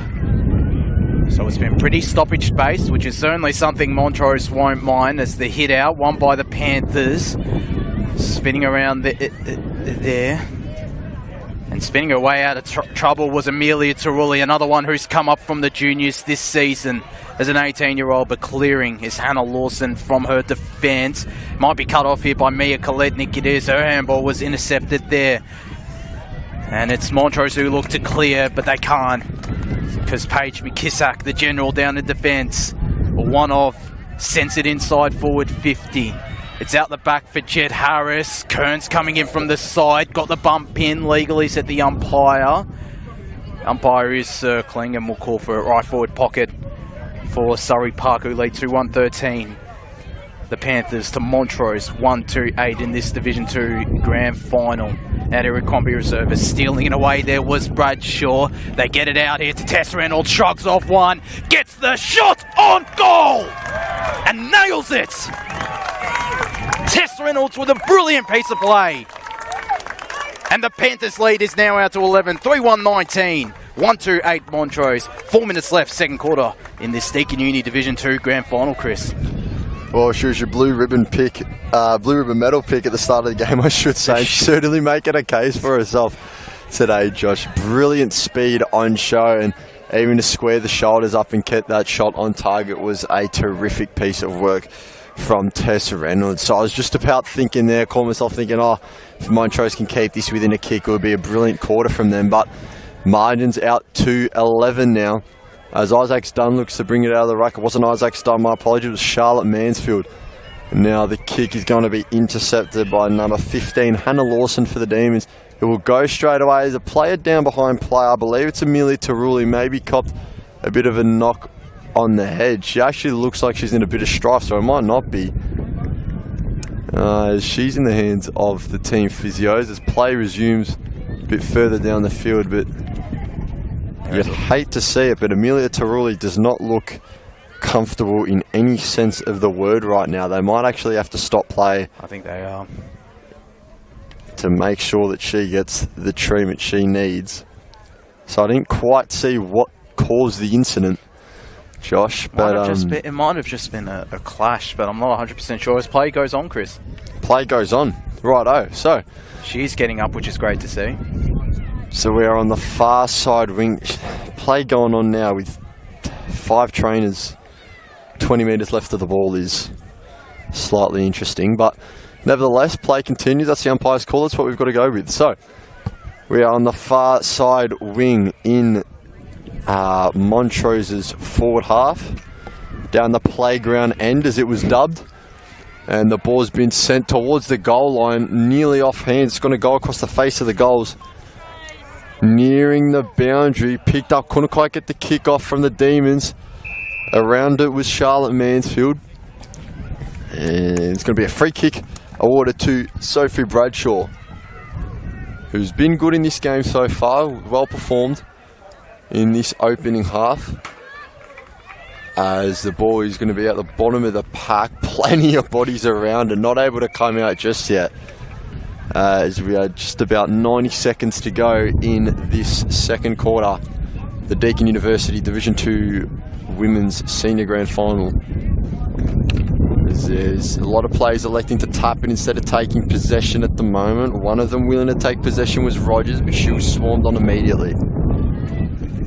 So it's been pretty stoppage-based, which is certainly something Montrose won't mind, as the hit out won by the Panthers. Spinning around there. And spinning her way out of trouble was Amelia Tarulli, another one who's come up from the juniors this season as an 18-year-old, but clearing is Hannah Lawson from her defence. Might be cut off here by Mia Koletnik. It is. Her handball was intercepted there. And it's Montrose who look to clear, but they can't, because Paige McKissack, the general down in defence, one off, sends it inside forward 50. It's out the back for Jed Harris. Kearns coming in from the side. Got the bump in legally, said the umpire. Umpire is circling and will call for a right forward pocket for Surrey Park, who lead 2-1-13. The Panthers to Montrose 1-2-8 in this Division 2 grand final. Out Eric Crombie reservists stealing it away. There was Bradshaw. They get it out here to Tess Reynolds. Shrugs off one. Gets the shot on goal and nails it. Tess Reynolds with a brilliant piece of play. And the Panthers lead is now out to 11. 3-1-19. 1-2-8 Montrose. 4 minutes left, second quarter in this Deakin Uni Division 2 grand final, Chris. Well, she was your blue ribbon medal pick at the start of the game, I should say. She's certainly making a case for herself today, Josh. Brilliant speed on show, and even to square the shoulders up and get that shot on target was a terrific piece of work from Tess Reynolds. So I was just about thinking there, call myself thinking, oh, if Montrose can keep this within a kick, it would be a brilliant quarter from them. But margins out to 11 now, as Isaac's Dunn looks to bring it out of the ruck. It wasn't Isaac's Dunn, my apologies, it was Charlotte Mansfield. And now the kick is going to be intercepted by number 15, Hannah Lawson for the Demons. It will go straight away as a player down behind play. I believe it's Amelia Tarulli, maybe copped a bit of a knock on the head. She actually looks like she's in a bit of strife, so it might not be. She's in the hands of the team physios as play resumes a bit further down the field, but you'd hate to see it, but Amelia Tarulli does not look comfortable in any sense of the word right now. They might actually have to stop play. I think they are. to make sure that she gets the treatment she needs. So I didn't quite see what caused the incident, Josh. But it might have just been a clash, but I'm not 100% sure. As play goes on, Chris. Play goes on. Righto. So she's getting up, which is great to see. So we are on the far side wing. Play going on now with 5 trainers. 20 metres left of the ball is slightly interesting, but nevertheless, play continues. That's the umpire's call. That's what we've got to go with. So we are on the far side wing in Montrose's forward half, down the playground end as it was dubbed, and the ball's been sent towards the goal line, nearly off hands. It's going to go across the face of the goals, nearing the boundary. Picked up, couldn't quite get the kick off from the Demons. Around it was Charlotte Mansfield, and it's going to be a free kick awarded to Sophie Bradshaw, who's been good in this game so far, well performed in this opening half. As the ball is going to be at the bottom of the pack, plenty of bodies around and not able to come out just yet, as we are just about 90 seconds to go in this second quarter. The Deakin University Division 2 Women's Senior Grand Final. There's a lot of players electing to tap it instead of taking possession at the moment. One of them willing to take possession was Rogers, but she was swarmed on immediately.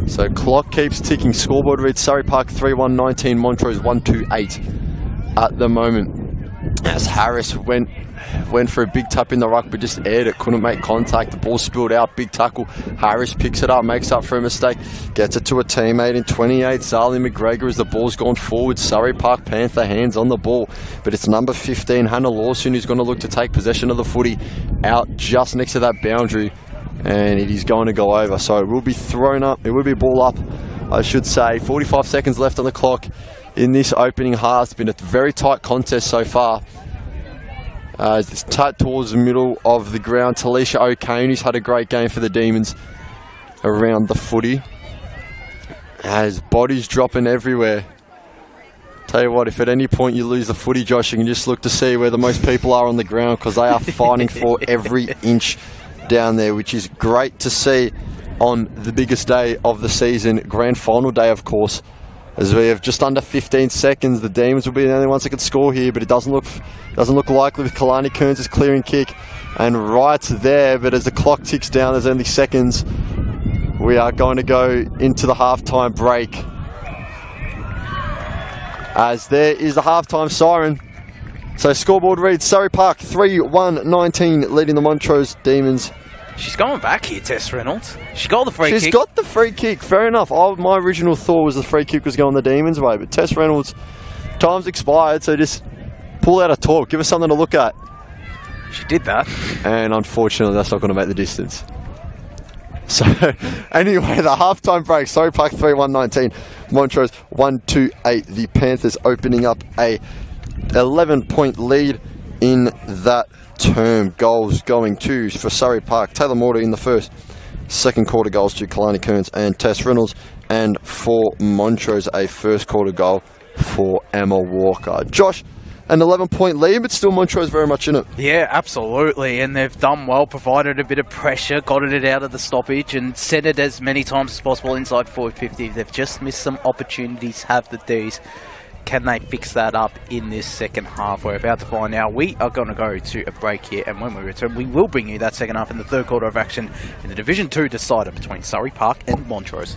So clock keeps ticking. Scoreboard reads Surrey Park 3-1-19, Montrose 1-2-8 at the moment. As Harris went for a big tap in the ruck, but just aired it, couldn't make contact. The ball spilled out, big tackle. Harris picks it up, makes up for a mistake, gets it to a teammate in 28, Zali McGregor, as the ball's gone forward. Surrey Park Panther hands on the ball, but it's number 15, Hannah Lawson, who's going to look to take possession of the footy out just next to that boundary, and it is going to go over. So it will be thrown up, it will be ball up, I should say. 45 seconds left on the clock in this opening half. It's been a very tight contest so far. It's tight towards the middle of the ground. Talisha O'Kane, who's had a great game for the Demons around the footy. As bodies dropping everywhere. Tell you what, if at any point you lose the footy, Josh, you can just look to see where the most people are on the ground, because they are fighting for every inch down there, which is great to see on the biggest day of the season, grand final day, of course. As we have just under 15 seconds, the Demons will be the only ones that can score here, but it doesn't look likely with Kalani Kearns' clearing kick and right there. But as the clock ticks down, there's only seconds. We are going to go into the halftime break, as there is the halftime siren. So scoreboard reads Surrey Park 3-1-19, leading the Montrose Demons. She's going back here, Tess Reynolds. She got the free kick. She's got the free kick, fair enough. My original thought was the free kick was going the Demons' way, but Tess Reynolds, time's expired, so just pull out a talk, give us something to look at. She did that. And unfortunately, that's not going to make the distance. So, anyway, the halftime break, Surrey Park 3-1-19, Montrose 1-2-8. The Panthers opening up a 11-point lead in that term. Goals going to, for Surrey Park, Taylor Mortar in the first. Second quarter goals to Kalani Kearns and Tess Reynolds. And for Montrose, a first quarter goal for Emma Walker. Josh, an 11-point lead, but still Montrose very much in it. Yeah, absolutely. And they've done well, provided a bit of pressure, got it out of the stoppage and sent it as many times as possible inside forward 50. They've just missed some opportunities, have the Ds. Can they fix that up in this second half? We're about to find out. We are going to go to a break here, and when we return, we will bring you that second half in the third quarter of action in the Division 2 decider between Surrey Park and Montrose.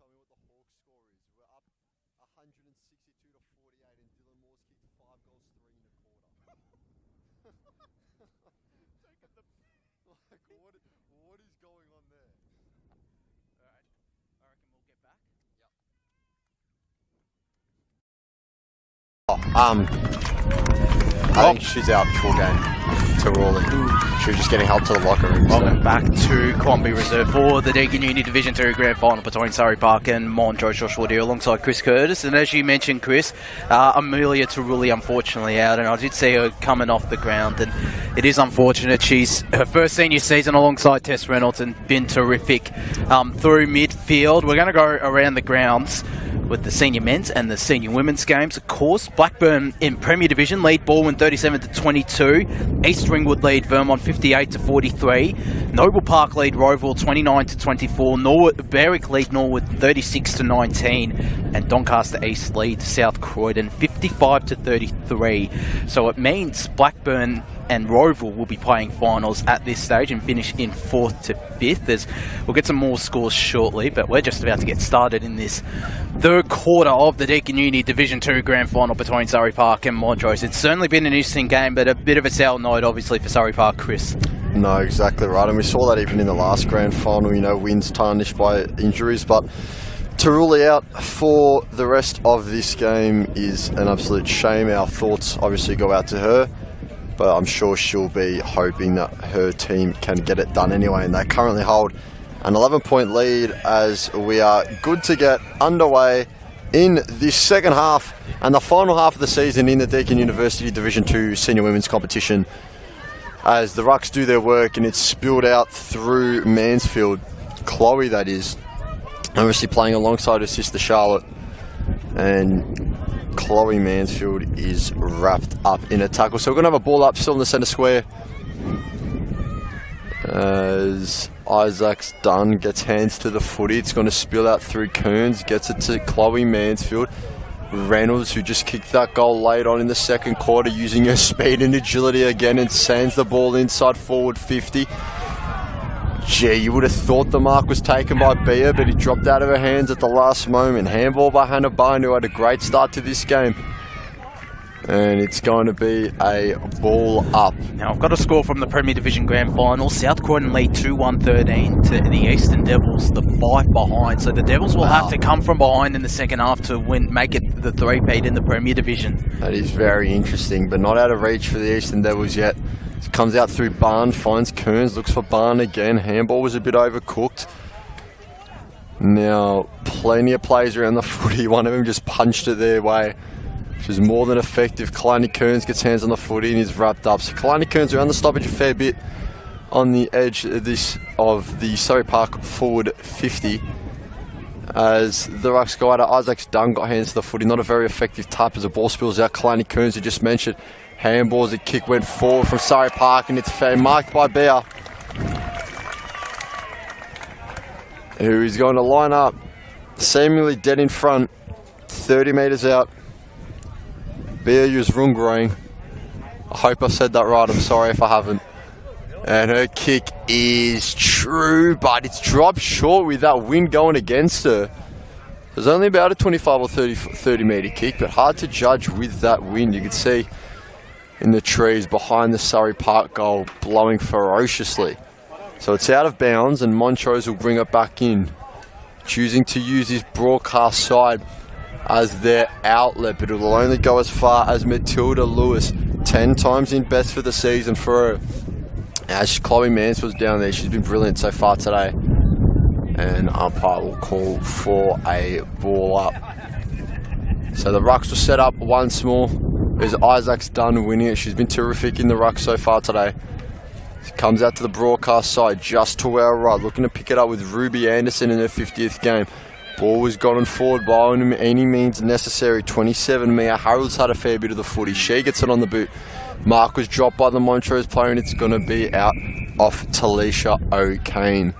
tell me what the Hawks score is. We're up 162 to 48, and Dylan Moore's kicked 5 goals, 3 in the quarter. Like, what is going on there? Alright, I reckon we'll get back. I think she's out full game to Rawley. She was just getting help to the locker room. Welcome back to Quamby Reserve for the Deakin Uni Division 2 Grand Final between Surrey Park and Montrose. Joshua here alongside Chris Curtis. And as you mentioned, Chris, Amelia Tarulli unfortunately out, and I did see her coming off the ground, and it is unfortunate. She's her first senior season alongside Tess Reynolds and been terrific through midfield. We're going to go around the grounds with the senior men's and the senior women's games. Of course, Blackburn in Premier Division lead Baldwin 37 to 22. East Ringwood lead Vermont 58 to 43. Noble Park lead Roval 29 to 24. Berwick lead Norwood 36 to 19. And Doncaster East lead South Croydon 55 to 33. So it means Blackburn and Roval will be playing finals at this stage and finish in 4th to 5th. We'll get some more scores shortly, but we're just about to get started in this third quarter of the Deakin Uni Division 2 Grand Final between Surrey Park and Montrose. It's certainly been an interesting game, but a bit of a sour note, obviously, for Surrey Park, Chris. No, exactly right, and we saw that even in the last Grand Final, you know, wins tarnished by injuries, but to rule out for the rest of this game is an absolute shame. Our thoughts obviously go out to her, but I'm sure she'll be hoping that her team can get it done anyway, and they currently hold an 11-point lead as we are good to get underway in this second half and the final half of the season in the Deakin University Division 2 Senior Women's Competition, as the Rucks do their work and it's spilled out through Mansfield. Chloe, that is, obviously playing alongside her sister Charlotte, and Chloe Mansfield is wrapped up in a tackle. So we're going to have a ball up still in the centre square as Isaac's done, gets hands to the footy. It's going to spill out through Kearns, gets it to Chloe Mansfield. Reynolds, who just kicked that goal late on in the second quarter, using her speed and agility again, and sends the ball inside forward 50. Gee, you would have thought the mark was taken by Bia, but he dropped out of her hands at the last moment. Handball by Hannah Byrne, who had a great start to this game. And it's going to be a ball up. Now, I've got a score from the Premier Division Grand Final. South Croydon lead 2-1-13 to the Eastern Devils, the 5 behind. So the Devils will have to come from behind in the second half to make it the three-peat in the Premier Division. That is very interesting, but not out of reach for the Eastern Devils yet. It comes out through Barn, finds Kearns, looks for Barn again. Handball was a bit overcooked. Now, plenty of plays around the footy. One of them just punched it their way, which is more than effective. Kalani Kearns gets hands on the footy and is wrapped up. So Kalani Kearns around the stoppage a fair bit on the edge of the Surrey Park forward 50. As the Rucks go out, Isaac's done, got hands to the footy. Not a very effective tap as the ball spills out. Kalani Kearns, who just mentioned, handballs, a kick went forward from Surrey Park, and it's marked by Bea, who is going to line up seemingly dead in front, 30 metres out. Bea used Rungroing. I hope I said that right, I'm sorry if I haven't. And her kick is true, but it's dropped short with that wind going against her. It was only about a 25 or 30 metre kick, but hard to judge with that wind. You could see in the trees behind the Surrey Park goal blowing ferociously. So it's out of bounds, and Montrose will bring it back in, choosing to use his broadcast side as their outlet, but it will only go as far as Matilda Lewis, 10 times in best for the season for her. As Chloe Mansfield's down there, she's been brilliant so far today, and umpire will call for a ball up. So the Rucks will set up once more as Isaac's done winning it. She's been terrific in the Rucks so far today. She comes out to the broadcast side just to our right, looking to pick it up with Ruby Anderson in her 50th game. Ball was gotten forward by any means necessary. 27, Mia Harold's had a fair bit of the footy. She gets it on the boot. Mark was dropped by the Montrose player, and it's going to be out off Talisha O'Kane.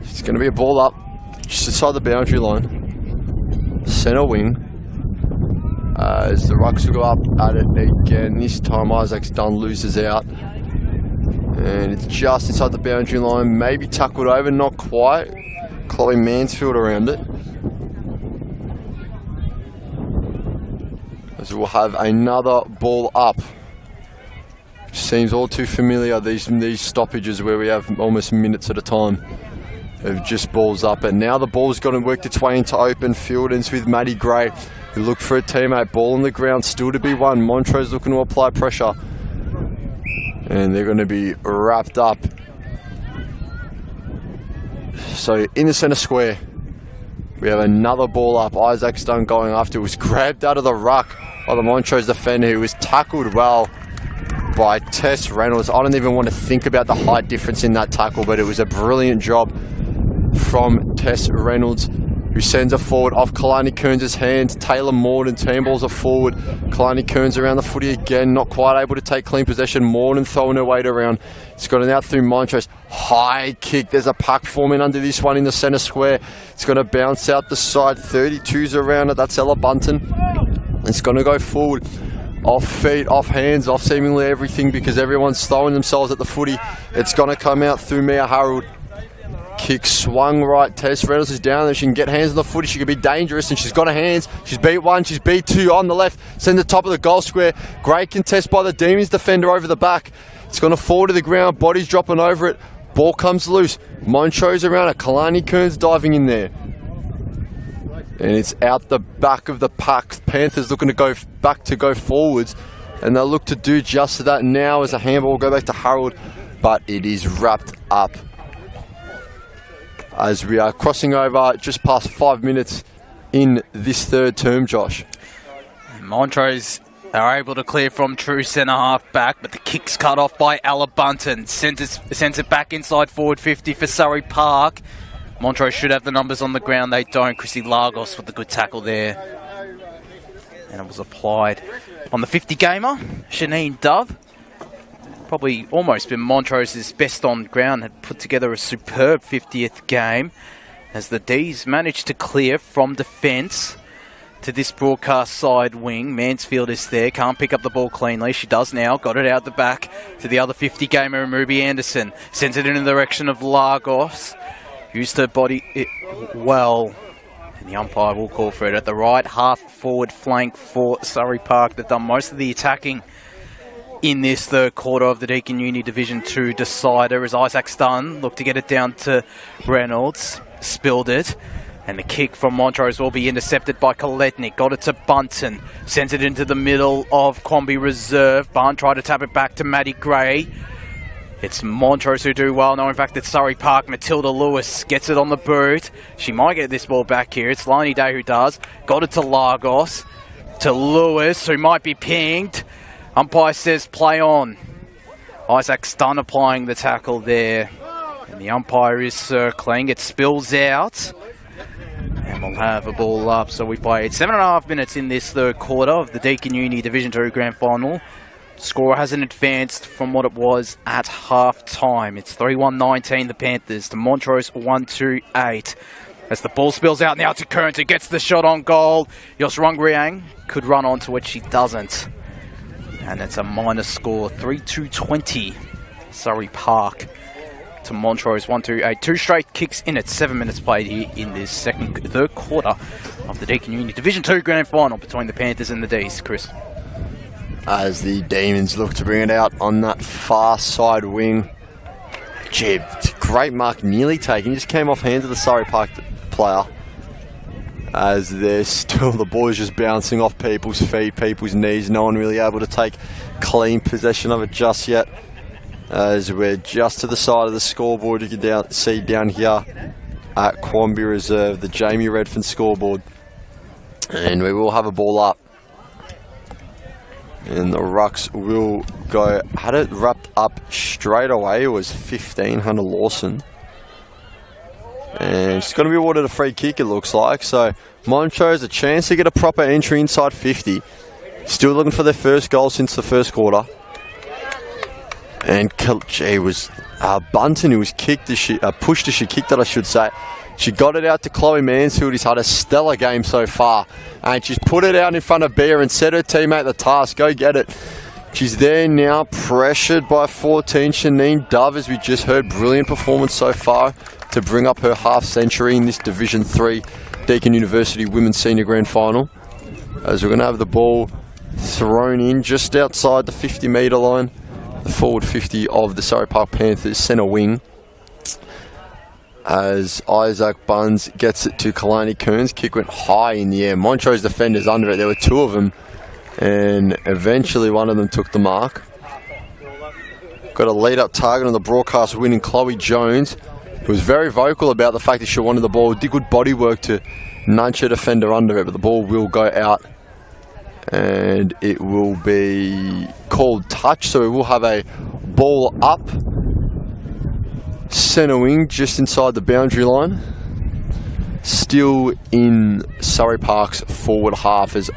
It's going to be a ball up just inside the boundary line. Centre wing. As the Rucks will go up at it again. This time Isaac's done, loses out. And it's just inside the boundary line. Maybe tackled over, not quite. Chloe Mansfield around it. As we'll have another ball up. Seems all too familiar, these stoppages where we have almost minutes at a time of just balls up. And now the ball's got to work its way into open field. Ends with Maddie Gray, who looked for a teammate. Ball on the ground, still to be won. Montrose looking to apply pressure. And they're going to be wrapped up. So in the centre square, we have another ball up. Isaac's done going after. It was grabbed out of the ruck by the Montrose defender, who was tackled well by Tess Reynolds. I don't even want to think about the height difference in that tackle, but it was a brilliant job from Tess Reynolds, who sends it forward off Kalani Kearns' hands. Taylor Morden teamballs it forward. Kalani Kearns around the footy again, not quite able to take clean possession. Morden throwing her weight around. It's got it out through Montrose. High kick. There's a pack forming under this one in the centre square. It's going to bounce out the side. 32's around it. That's Ella Bunton. It's going to go forward. Off feet, off hands, off seemingly everything, because everyone's throwing themselves at the footy. It's going to come out through Mia Harold. Kick swung right. Tess Reynolds is down there. She can get hands on the footy. She could be dangerous, and she's got her hands. She's beat one. She's beat two on the left. Send the top of the goal square. Great contest by the Demons defender over the back. It's going to fall to the ground. Body's dropping over it. Ball comes loose. Montrose around it. Kalani Kearns diving in there. And it's out the back of the pack. Panthers looking to go back to go forwards. And they'll look to do just that now as a handball will go back to Harold. But it is wrapped up. As we are crossing over just past 5 minutes in this third term, Josh. Montrose are able to clear from true centre half back, but the kick's cut off by Ella Bunton. Sends it back inside forward 50 for Surrey Park. Montrose should have the numbers on the ground. They don't. Chrissy Lagos with the good tackle there. And it was applied on the 50 gamer, Shanine Dove. Probably almost been Montrose's best on ground. Had put together a superb 50th game as the D's managed to clear from defence to this broadcast side wing. Mansfield is there, can't pick up the ball cleanly. She does now, got it out the back to the other 50 gamer, Ruby Anderson. Sends it in the direction of Lagos. Used her body well. And the umpire will call for it at the right half forward flank for Surrey Park. They've done most of the attacking in this third quarter of the Deakin Uni Division 2 decider as Isaac Stun looked to get it down to Reynolds. Spilled it. And the kick from Montrose will be intercepted by Koletnik. Got it to Bunton. Sends it into the middle of Quamby Reserve. Barn tried to tap it back to Maddie Gray. It's Montrose who do well. No, in fact, it's Surrey Park. Matilda Lewis gets it on the boot. She might get this ball back here. It's Lani Day who does. Got it to Lagos. To Lewis, who might be pinged. Umpire says play on. Isaac Stun applying the tackle there. And the umpire is circling. It spills out. And we'll have a ball up. So we played 7.5 minutes in this third quarter of the Deakin Uni Division 2 Grand Final. Score hasn't advanced from what it was at half-time. It's 3-1-19, the Panthers, to Montrose 1-2-8. As the ball spills out now to Kearns, who gets the shot on goal. Yosrungriang could run onto it, she doesn't. And it's a minus score, 3-2-20. Surrey Park to Montrose 1-2-8. Two straight kicks in it, 7 minutes played here in this third quarter of the Deakin Uni Division 2 Grand Final between the Panthers and the D's. Chris. As the Demons look to bring it out on that far side wing. Gee, great mark, nearly taken. He just came off hands of the Surrey Park player. As there's still the ball is just bouncing off people's feet, people's knees. No one really able to take clean possession of it just yet. As we're just to the side of the scoreboard, you can see down here at Quamby Reserve, the Jamie Redfern scoreboard. And we will have a ball up. And the Rucks will go, had it wrapped up straight away. It was 15, Hannah Lawson. And she's going to be awarded a free kick, it looks like. So Montrose a chance to get a proper entry inside 50. Still looking for their first goal since the first quarter. And it was Bunton who was kicked as she pushed as she kicked it, I should say. She got it out to Chloe Mansfield, who's had a stellar game so far. And she's put it out in front of Bear and set her teammate the task. Go get it. She's there now, pressured by 14, Shaneen Dove, as we just heard. Brilliant performance so far to bring up her half century in this Division 3 Deakin University Women's Senior Grand Final. As we're going to have the ball thrown in just outside the 50-metre line, the forward 50 of the Surrey Park Panthers, centre wing. As Isaac Buns gets it to Kalani Kearns. Kick went high in the air. Montrose defenders under it. There were two of them, and eventually one of them took the mark. Got a lead-up target on the broadcast winning Chloe Jones, who was very vocal about the fact that she wanted the ball. Did good body work to nudge her defender under it, but the ball will go out, and it will be called touch. So we will have a ball up, centre wing, just inside the boundary line. Still in Surrey Park's forward half as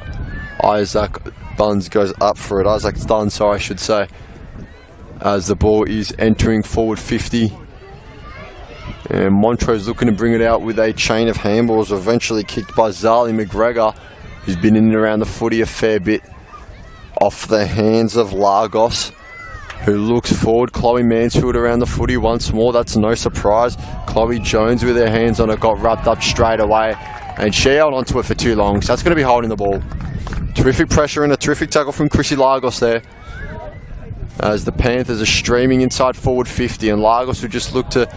Isaac Buns goes up for it. Isaac's done, sorry, I should say. As the ball is entering forward 50. And Montrose looking to bring it out with a chain of handballs, eventually kicked by Zali McGregor, who's been in and around the footy a fair bit. Off the hands of Lagos, who looks forward. Chloe Mansfield around the footy once more. That's no surprise. Chloe Jones with her hands on it got wrapped up straight away, and she held onto it for too long. So that's going to be holding the ball. Terrific pressure and a terrific tackle from Chrissy Lagos there. As the Panthers are streaming inside forward 50, and Lagos will just look to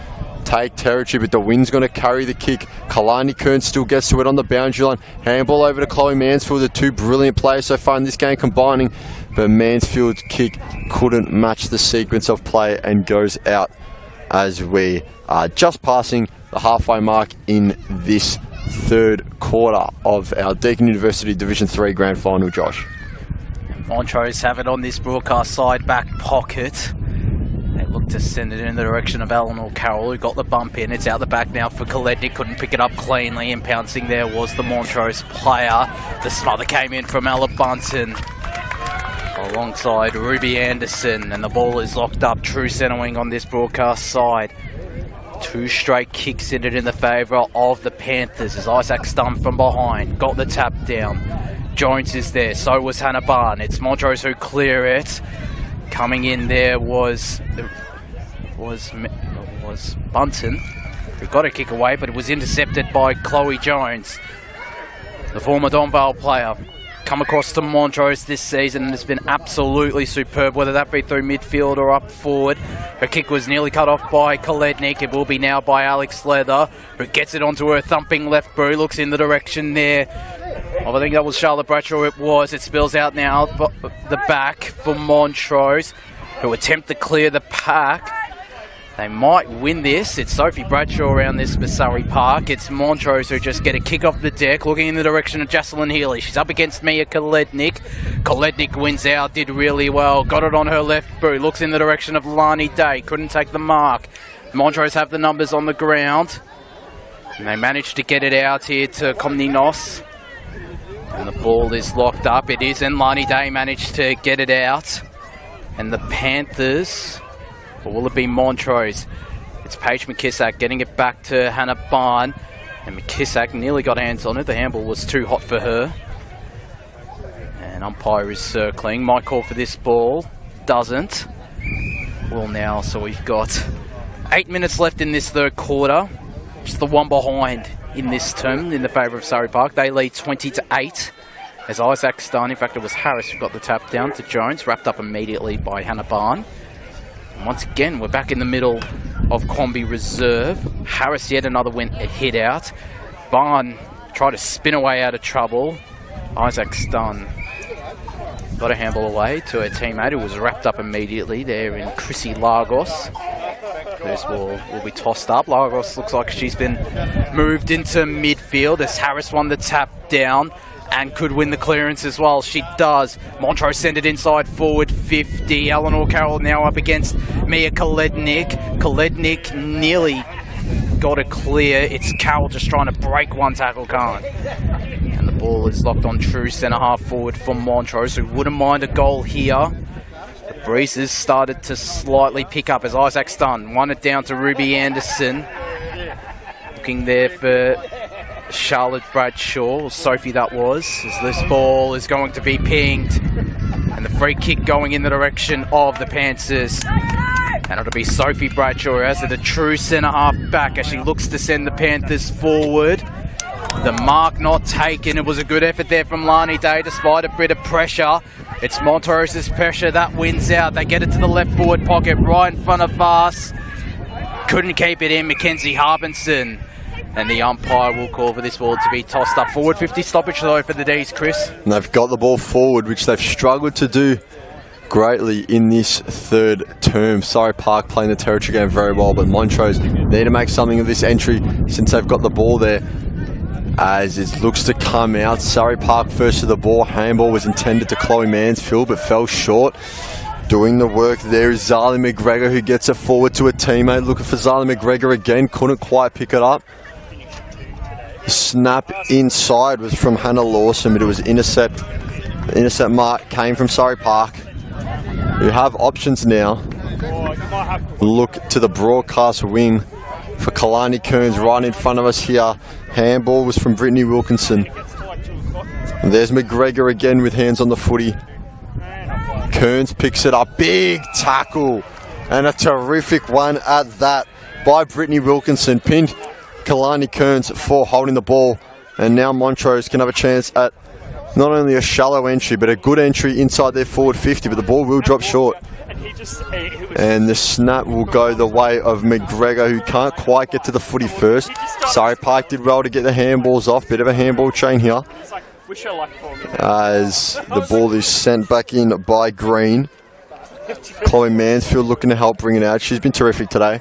take territory, but the wind's going to carry the kick. Kalani Kearns still gets to it on the boundary line. Handball over to Chloe Mansfield. The two brilliant players so far in this game combining, but Mansfield's kick couldn't match the sequence of play and goes out as we are just passing the halfway mark in this third quarter of our Deakin University Division 3 Grand Final, Josh. Montrose have it on this broadcast side back pocket. They look to send it in the direction of Eleanor Carroll, who got the bump in. It's out the back now for Kolednik. Couldn't pick it up cleanly, and pouncing there was the Montrose player. The smother came in from Ella Bunton alongside Ruby Anderson, and the ball is locked up. True centre wing on this broadcast side. Two straight kicks in it in the favour of the Panthers as Isaac Stump from behind got the tap down. Jones is there, so was Hannah Barn. It's Montrose who clear it. Coming in there was Bunton, who got a kick away, but it was intercepted by Chloe Jones, the former Don Vale player. Come across to Montrose this season and has been absolutely superb, whether that be through midfield or up forward. Her kick was nearly cut off by Kolednik. It will be now by Alex Leather, who gets it onto her thumping left boot, looks in the direction there. I think that was Charlotte Bradshaw. It was. It spills out now the back for Montrose, who attempt to clear the pack. They might win this. It's Sophie Bradshaw around this for Surrey Park. It's Montrose who just get a kick off the deck, looking in the direction of Jocelyn Healy. She's up against Mia Kolednik. Kolednik wins out, did really well. Got it on her left boot, looks in the direction of Lani Day. Couldn't take the mark. Montrose have the numbers on the ground, and they managed to get it out here to Komninos. And the ball is locked up. It is, and Lani Day managed to get it out. And the Panthers, or will it be Montrose? It's Paige McKissack getting it back to Hannah Barn. And McKissack nearly got hands on it. The handball was too hot for her. And umpire is circling. Might call for this ball. Doesn't. Well now, so we've got 8 minutes left in this third quarter. Just the one behind in this term in the favour of Surrey Park. They lead 20-8 as Isaac's done. In fact, it was Harris who got the tap down to Jones, wrapped up immediately by Hannah Barn. And once again, we're back in the middle of Combi Reserve. Harris yet another went a hit out. Barn tried to spin away out of trouble. Isaac's done. Got a handball away to her teammate who was wrapped up immediately there in Chrissy Lagos. This ball will be tossed up. Lagos looks like she's been moved into midfield as Harris won the tap down and could win the clearance as well. She does. Montrose send it inside forward 50. Eleanor Carroll now up against Mia Kolednik. Kolednik nearly got it clear. It's Carroll just trying to break one tackle, can't. And the ball is locked on true centre half forward for Montrose, who wouldn't mind a goal here. The breezes started to slightly pick up as Isaac's done. Won it down to Ruby Anderson. Looking there for Charlotte Bradshaw, or Sophie that was, as this ball is going to be pinged. And the free kick going in the direction of the Panthers. And it'll be Sophie Bradshaw as the true centre-half back as she looks to send the Panthers forward. The mark not taken. It was a good effort there from Lani Day despite a bit of pressure. It's Montrose's pressure that wins out. They get it to the left forward pocket right in front of us. Couldn't keep it in, Mackenzie Harbinson. And the umpire will call for this ball to be tossed up forward. 50 stoppage though for the D's, Chris. And they've got the ball forward, which they've struggled to do greatly in this third term. Surrey Park playing the territory game very well, but Montrose need to make something of this entry since they've got the ball there. As it looks to come out, Surrey Park first to the ball. Handball was intended to Chloe Mansfield, but fell short. Doing the work there is Zali McGregor, who gets it forward to a teammate. Looking for Zali McGregor again, couldn't quite pick it up. The snap inside was from Hannah Lawson, but it was intercept. The intercept mark came from Surrey Park, who have options now. Look to the broadcast wing for Kalani Kearns right in front of us here. Handball was from Brittany Wilkinson. And there's McGregor again with hands on the footy. Kearns picks it up. Big tackle. And a terrific one at that by Brittany Wilkinson. Pinned Kalani Kearns for holding the ball. And now Montrose can have a chance at not only a shallow entry, but a good entry inside their forward 50. But the ball will drop short. And the snap will go the way of McGregor, who can't quite get to the footy first. Surrey Park did well to get the handballs off. Bit of a handball chain here. As the ball is sent back in by Green. Chloe Mansfield looking to help bring it out. She's been terrific today.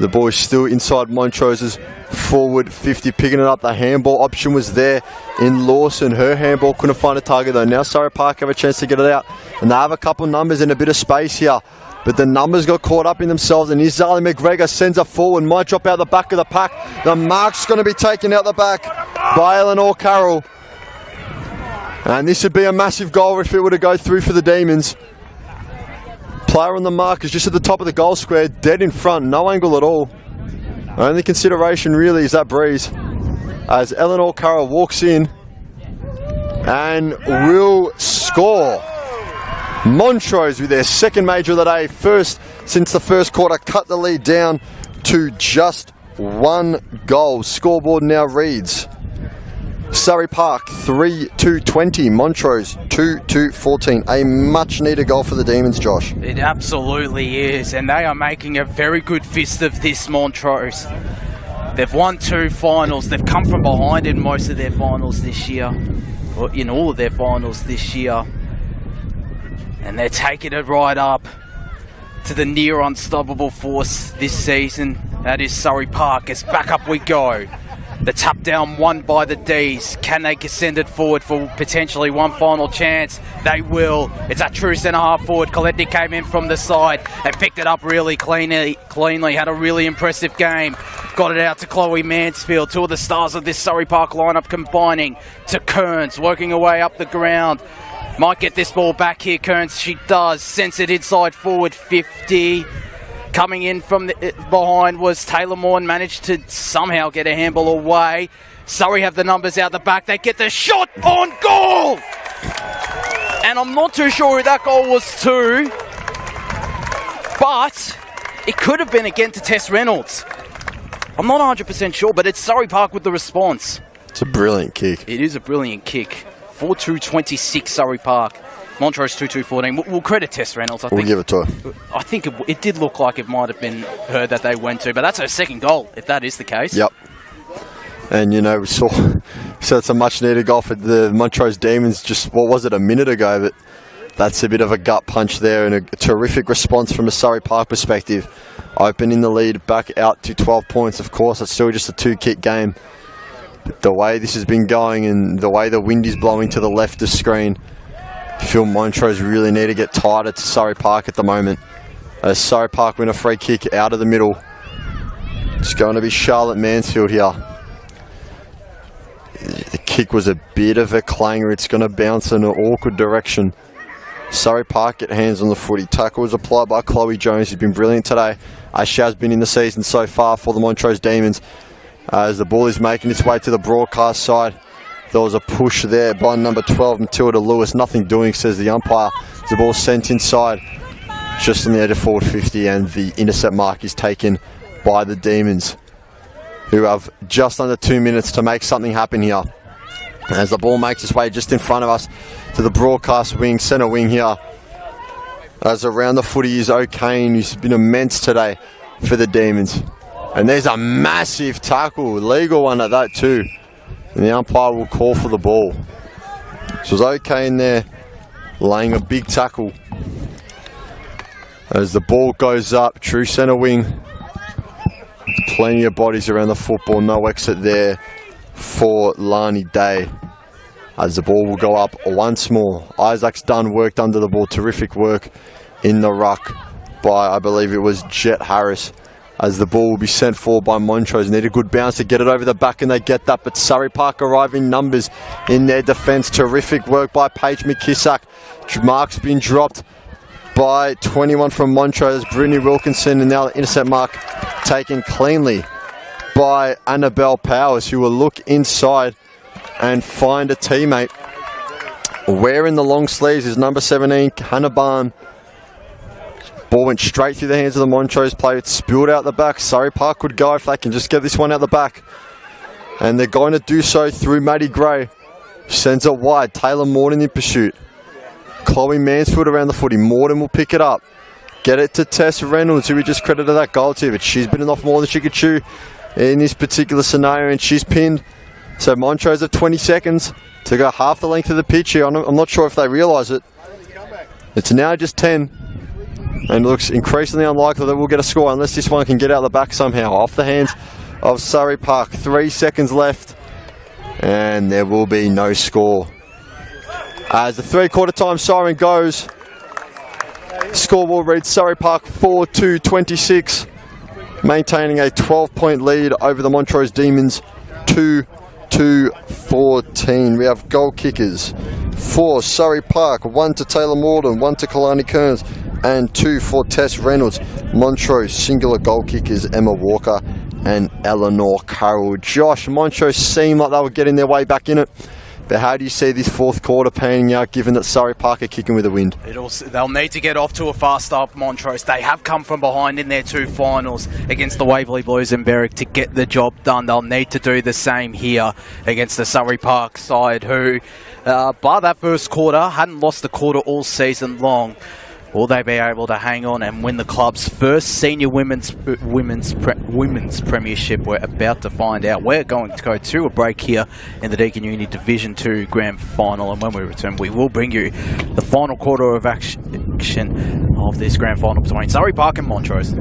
The ball is still inside Montrose's forward 50, picking it up. The handball option was there in Lawson. Her handball couldn't find a target though. Now Surrey Park have a chance to get it out. And they have a couple numbers and a bit of space here. But the numbers got caught up in themselves, and Zali McGregor sends it forward. Might drop out the back of the pack. The mark's going to be taken out the back by Eleanor Carroll. And this would be a massive goal if it were to go through for the Demons. Player on the mark is just at the top of the goal square, dead in front, no angle at all. Only consideration really is that breeze. As Eleanor Carroll walks in and will score. Montrose with their second major of the day, first since the first quarter, cut the lead down to just one goal. Scoreboard now reads Surrey Park 3-2-20, Montrose 2-2-14. A much needed goal for the Demons, Josh. It absolutely is, and they are making a very good fist of this, Montrose. They've won 2 finals. They've come from behind in most of their finals this year, or in all of their finals this year. And they're taking it right up to the near unstoppable force this season. That is Surrey Park. As back up we go. The tap down won by the D's. Can they send it forward for potentially one final chance? They will. It's a true centre-half forward. Coletnik came in from the side and picked it up really cleanly. Had a really impressive game. Got it out to Chloe Mansfield. 2 of the stars of this Surrey Park lineup combining to Kearns, working her way up the ground. Might get this ball back here, Kearns. She does. Sends it inside forward 50. Coming in from behind was Taylor Moore, and managed to somehow get a handball away. Surrey have the numbers out the back. They get the shot on goal! And I'm not too sure who that goal was to, but it could have been again to Tess Reynolds. I'm not 100% sure, but it's Surrey Park with the response. It's a brilliant kick. It is a brilliant kick. 4-2-26 Surrey Park. Montrose 2-2-14. We'll credit Tess Reynolds. We'll give it to her. I think it did look like it might have been her that they went to, but that's her second goal, if that is the case. Yep. And, you know, we saw it's a much needed goal for the Montrose Demons just, what was it, a minute ago, but that's a bit of a gut punch there and a terrific response from a Surrey Park perspective. Opening the lead back out to 12 points. Of course, it's still just a 2-kick game. But the way this has been going and the way the wind is blowing to the left of screen, I feel Montrose really need to get tighter to Surrey Park at the moment. As Surrey Park win a free kick out of the middle. It's going to be Charlotte Mansfield here. The kick was a bit of a clanger. It's going to bounce in an awkward direction. Surrey Park get hands on the footy. Tackle was applied by Chloe Jones, who's been brilliant today, as she has been in the season so far for the Montrose Demons. As the ball is making its way to the broadcast side There was a push there by number 12, Matilda Lewis. Nothing doing, says the umpire. The ball sent inside just on the edge of forward 50, and the intercept mark is taken by the Demons, who have just under 2 minutes to make something happen here. As the ball makes its way just in front of us to the broadcast wing, centre wing here. As around the footy is O'Kane, who's been immense today for the Demons. And there's a massive tackle, legal one at that too. And the umpire will call for the ball. So it's O'Kane there, laying a big tackle. As the ball goes up, true centre wing. Plenty of bodies around the football, no exit there for Lani Day. As the ball will go up once more. Isaac's done, worked under the ball, terrific work in the ruck by, I believe it was Jet Harris. As the ball will be sent forward by Montrose. Need a good bounce to get it over the back, and they get that. But Surrey Park arriving numbers in their defence. Terrific work by Paige McKissack. Mark's been dropped by 21 from Montrose. Brittany Wilkinson, and now the intercept mark taken cleanly by Annabelle Powers, who will look inside and find a teammate. Wearing the long sleeves is number 17, Hannah Barn. Ball went straight through the hands of the Montrose player. It spilled out the back. Surrey Park could go if they can just get this one out the back. And they're going to do so through Maddie Gray. Sends it wide. Taylor Morton in pursuit. Chloe Mansfield around the footy. Morton will pick it up. Get it to Tess Reynolds, who we just credited that goal to. But she's bitten off more than she could chew in this particular scenario. And she's pinned. So Montrose have 20 seconds to go half the length of the pitch here. I'm not sure if they realise it. It's now just 10. And it looks increasingly unlikely that we'll get a score unless this one can get out the back somehow. Off the hands of Surrey Park. 3 seconds left. And there will be no score. As the 3/4 time siren goes, scoreboard reads Surrey Park 4-2-26. Maintaining a 12-point lead over the Montrose Demons 2-14. We have goal kickers for Surrey Park. 1 to Taylor Morton, 1 to Kalani Kearns, and 2 for Tess Reynolds. Montrose singular goal kickers Emma Walker and Eleanor Carroll. Josh, Montrose seem like they were getting their way back in it. But how do you see this 4th quarter panning out, given that Surrey Park are kicking with the wind? They'll need to get off to a fast start, Montrose. They have come from behind in their 2 finals against the Waverley Blues and Berwick to get the job done. They'll need to do the same here against the Surrey Park side, who, by that 1st quarter, hadn't lost a quarter all season long. Will they be able to hang on and win the club's first senior women's premiership? We're about to find out. We're going to go to a break here in the Deakin Uni Division 2 Grand Final, and when we return, we will bring you the final quarter of action of this Grand Final between Surrey Park and Montrose.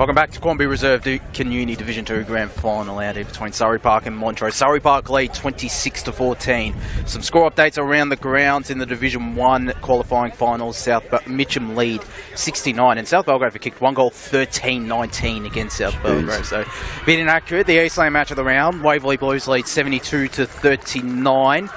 Welcome back to Quamby Reserve Deakin Uni Division 2 Grand Final out here between Surrey Park and Montrose. Surrey Park lead 26-14. Some score updates around the grounds in the Division 1 qualifying finals. South Mitcham lead 69, and South Belgrave have kicked 1 goal 13-19 against South Belgrave. So a bit inaccurate. The East Lane match of the round, Waverley Blues lead 72-39.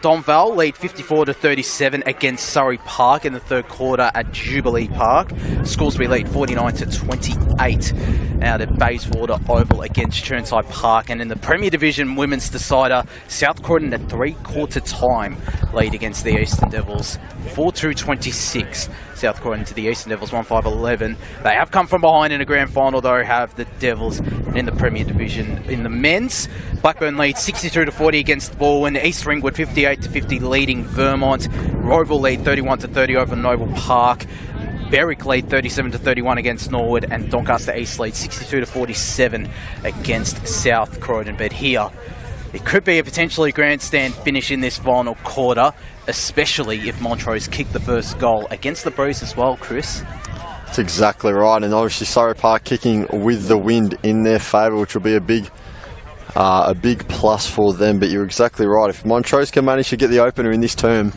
Donvale lead 54-37 against Surrey Park in the third quarter at Jubilee Park. Scoresby lead 49-28 out at Bayswater Oval against Chirnside Park. And in the Premier Division Women's Decider, South Croydon at three-quarter time lead against the Eastern Devils 4-2-26. South Croydon to the Eastern Devils 1-5-11. They have come from behind in a grand final, though, have the Devils in the Premier Division. In the men's, Blackburn leads 62-40 against Balwyn. East Ringwood 58-50 leading Vermont. Roval lead 31-30 over Noble Park. Berwick lead 37-31 against Norwood, and Doncaster East lead 62-47 against South Croydon. But here, it could be a potentially grandstand finish in this final quarter, especially if Montrose kick the first goal against the Breeze as well, Chris. That's exactly right, and obviously Surrey Park kicking with the wind in their favour, which will be a big plus for them. But you're exactly right. If Montrose can manage to get the opener in this term,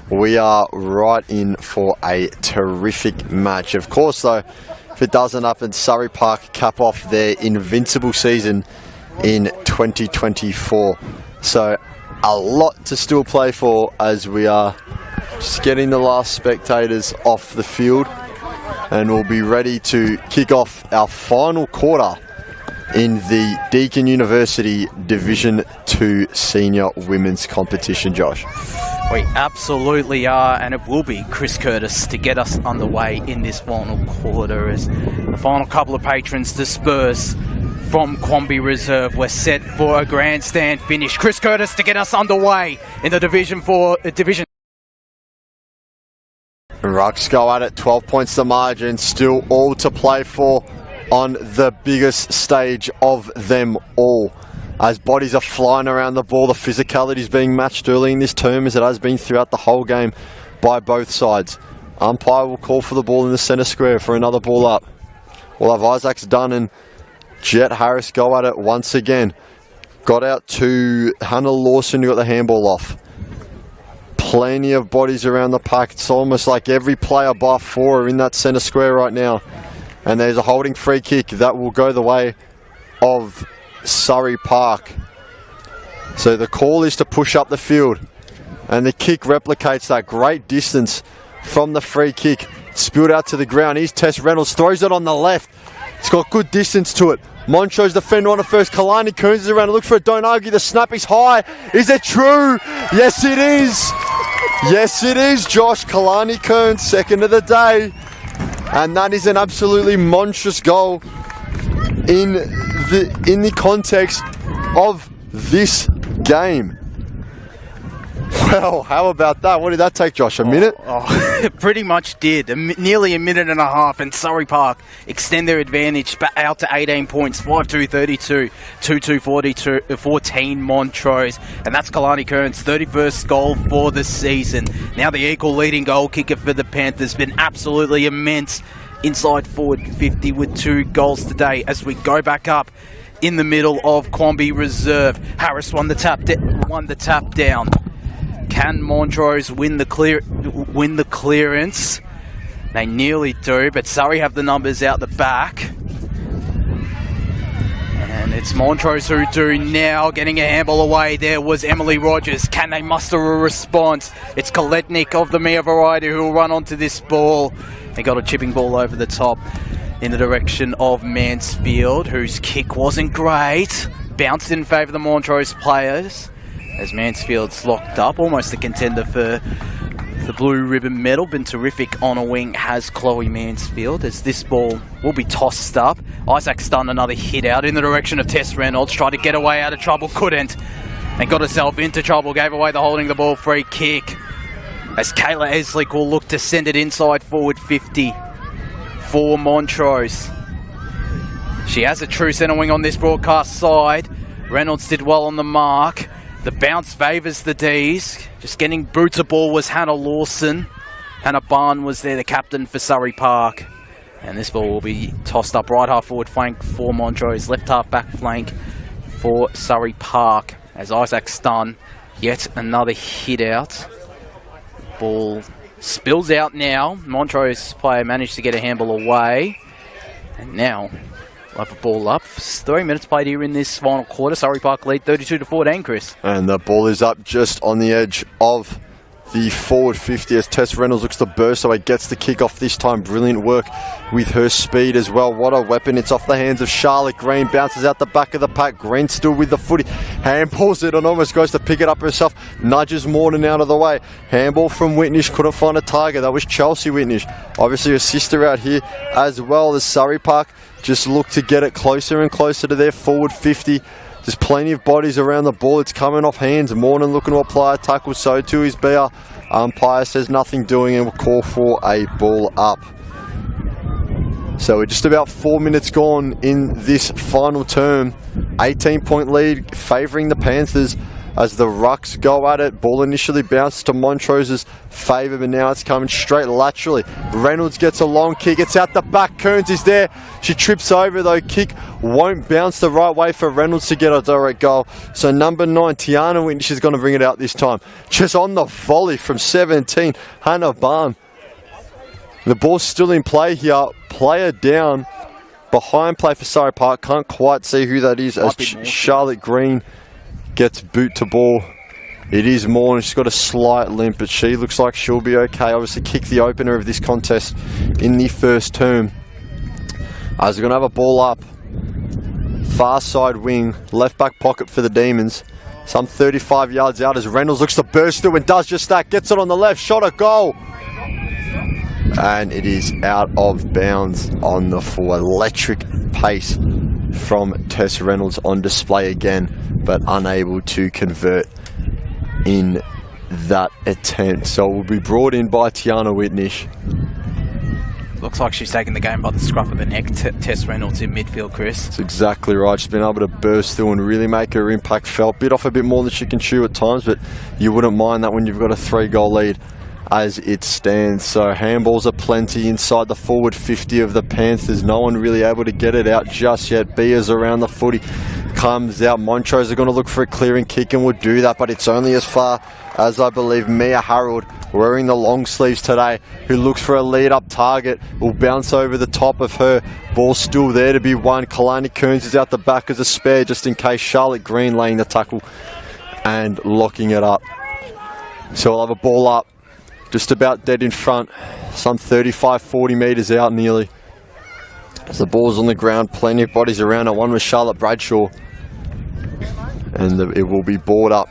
we are right in for a terrific match. Of course, though, if it doesn't happen, Surrey Park cap off their invincible season in 2024. So a lot to still play for as we are just getting the last spectators off the field, and we'll be ready to kick off our final quarter in the Deakin University Division 2 Senior Women's Competition, Josh. We absolutely are, and it will be Chris Curtis to get us underway in this final quarter as the final couple of patrons disperse from Quamby Reserve. We're set for a grandstand finish. Chris Curtis to get us underway in the Division 4 division. Rucks go at it, 12 points the margin, still all to play for on the biggest stage of them all. As bodies are flying around the ball, the physicality is being matched early in this term as it has been throughout the whole game by both sides. Umpire will call for the ball in the centre square for another ball up. We'll have Isaacs Dunn and Jet Harris go at it once again. Got out to Hannah Lawson, who got the handball off. Plenty of bodies around the pack. It's almost like every player bar four are in that centre square right now. And there's a holding free kick that will go the way of Surrey Park. So the call is to push up the field, and the kick replicates that great distance from the free kick. Spilled out to the ground. Here's Tess Reynolds, throws it on the left. It's got good distance to it. Montrose defender on the first. Kalani Kearns is around to look for it. Don't argue. The snap is high. Is it true? Yes, it is. Yes, it is, Josh. Kalani Kearns, second of the day. And that is an absolutely monstrous goal in the context of this game. Well, how about that? What did that take, Josh? A minute? It pretty much did. Nearly a minute and a half, and Surrey Park extend their advantage out to 18 points. 5-2-32, 2-2-42, 14 Montrose. And that's Kalani Kearns' 31st goal for the season. Now the equal leading goal kicker for the Panthers. Been absolutely immense inside forward 50 with 2 goals today as we go back up in the middle of Quamby Reserve. Harris won the tap down. Can Montrose win the clearance? They nearly do, but Surrey have the numbers out the back. And it's Montrose who do now, getting a handball away. There was Emily Rogers. Can they muster a response? It's Koletnik of the Mia variety who will run onto this ball. They got a chipping ball over the top in the direction of Mansfield, whose kick wasn't great. Bounced in favour of the Montrose players as Mansfield's locked up. Almost a contender for the blue ribbon medal. Been terrific on a wing has Chloe Mansfield as this ball will be tossed up. Isaac's done another hit out in the direction of Tess Reynolds. Tried to get away out of trouble, couldn't. And got herself into trouble. Gave away the holding the ball free kick. As Kayla Eslick will look to send it inside forward 50 for Montrose. She has a true centre wing on this broadcast side. Reynolds did well on the mark. The bounce favours the D's. Just getting boots a ball was Hannah Lawson. Hannah Barn was there, the captain for Surrey Park. And this ball will be tossed up right half forward flank for Montrose, left half back flank for Surrey Park. As Isaac's done, yet another hit out. Ball spills out now. Montrose player managed to get a handball away. And now we'll have a ball up. 3 minutes played here in this final quarter. Surrey Park lead 32-14, Chris. And the ball is up just on the edge of the forward 50 as Tess Reynolds looks to burst away, gets the kick off this time. Brilliant work with her speed as well. What a weapon. It's off the hands of Charlotte Green. Bounces out the back of the pack. Green still with the footy. Handballs it and almost goes to pick it up herself. Nudges Morton out of the way. Handball from Whitnish. Couldn't find a target. That was Chelsea Whitnish. Obviously her sister out here as well. The Surrey Park just look to get it closer and closer to their forward 50. There's plenty of bodies around the ball. It's coming off hands. Morton looking to apply a tackle. So too is Bear. Umpire says nothing doing and will call for a ball up. So we're just about 4 minutes gone in this final term. 18-point lead favouring the Panthers as the Rucks go at it. Ball initially bounced to Montrose's favour, but now it's coming straight laterally. Reynolds gets a long kick. It's out the back. Kearns is there. She trips over though. Kick won't bounce the right way for Reynolds to get a direct goal. So number 9, Tiana Winch is going to bring it out this time. Just on the volley from 17, Hannah Barn. The ball's still in play here. Player down. Behind play for Surrey Park. Can't quite see who that is as Charlotte Green gets boot to ball. It is Morton. She's got a slight limp, but she looks like she'll be okay. Obviously kicked the opener of this contest in the first term. As we're going to have a ball up. Far side wing. Left back pocket for the Demons. Some 35 yards out as Reynolds looks to burst through and does just that. Gets it on the left. Shot a goal. And it is out of bounds on the full. Electric pace from Tess Reynolds on display again, but unable to convert in that attempt. So will be brought in by Tiana Whitnish. Looks like she's taking the game by the scruff of the neck. Tess Reynolds in midfield, Chris. That's exactly right. She's been able to burst through and really make her impact felt. Bit off a bit more than she can chew at times, but you wouldn't mind that when you've got a 3-goal lead as it stands. So handballs are plenty inside the forward 50 of the Panthers. No one really able to get it out just yet. Beers around the footy. Comes out. Montrose are going to look for a clearing kick and will do that, but it's only as far as I believe Mia Harold, wearing the long sleeves today, who looks for a lead up target, will bounce over the top of her. Ball still there to be won. Kalani Kearns is out the back as a spare just in case. Charlotte Green laying the tackle and locking it up. So we'll have a ball up. Just about dead in front, some 35-40 metres out nearly. As the ball's on the ground, plenty of bodies around it. One was Charlotte Bradshaw. And it will be balled up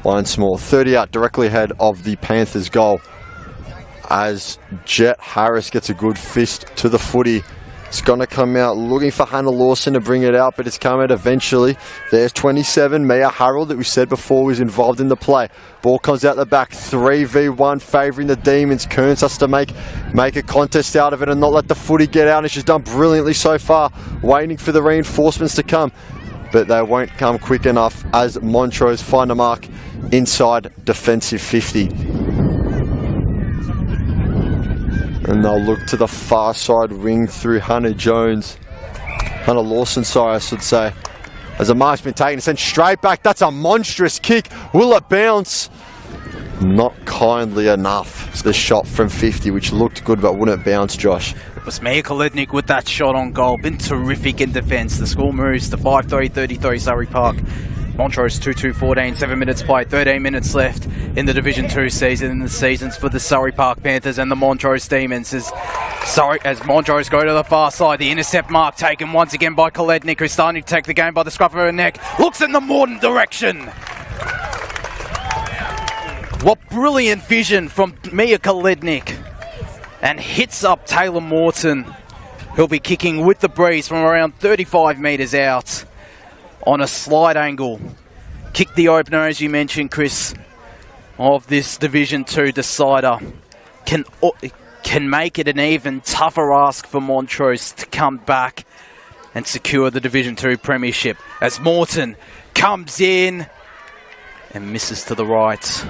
once more. 30 out directly ahead of the Panthers goal. As Jet Harris gets a good fist to the footy. It's going to come out looking for Hannah Lawson to bring it out, but it's come out eventually. There's 27, Mia Harold, that we said before was involved in the play. Ball comes out the back, 3v1 favouring the Demons. Kearns has to make a contest out of it and not let the footy get out, and she's done brilliantly so far, waiting for the reinforcements to come. But they won't come quick enough as Montrose find a mark inside defensive 50. And they'll look to the far side wing through Hannah Lawson, sorry, I should say. As a mark's been taken and sent straight back. That's a monstrous kick. Will it bounce? Not kindly enough. It's the shot from 50, which looked good, but wouldn't bounce, Josh. It was Mia Kolednik with that shot on goal. Been terrific in defence. The score moves to 5-3-33 Surrey Park. Montrose 2-2-14, 7 minutes played, 13 minutes left in the Division 2 season, in the seasons for the Surrey Park Panthers and the Montrose Demons. As Montrose go to the far side, the intercept mark taken once again by Kolednik, who's starting to take the game by the scruff of her neck. Looks in the Morton direction. What brilliant vision from Mia Kolednik. And hits up Taylor Morton. He'll be kicking with the breeze from around 35 metres out. On a slight angle. Kick the opener, as you mentioned, Chris, of this Division 2 decider. Can make it an even tougher ask for Montrose to come back and secure the Division 2 premiership. As Morton comes in and misses to the right.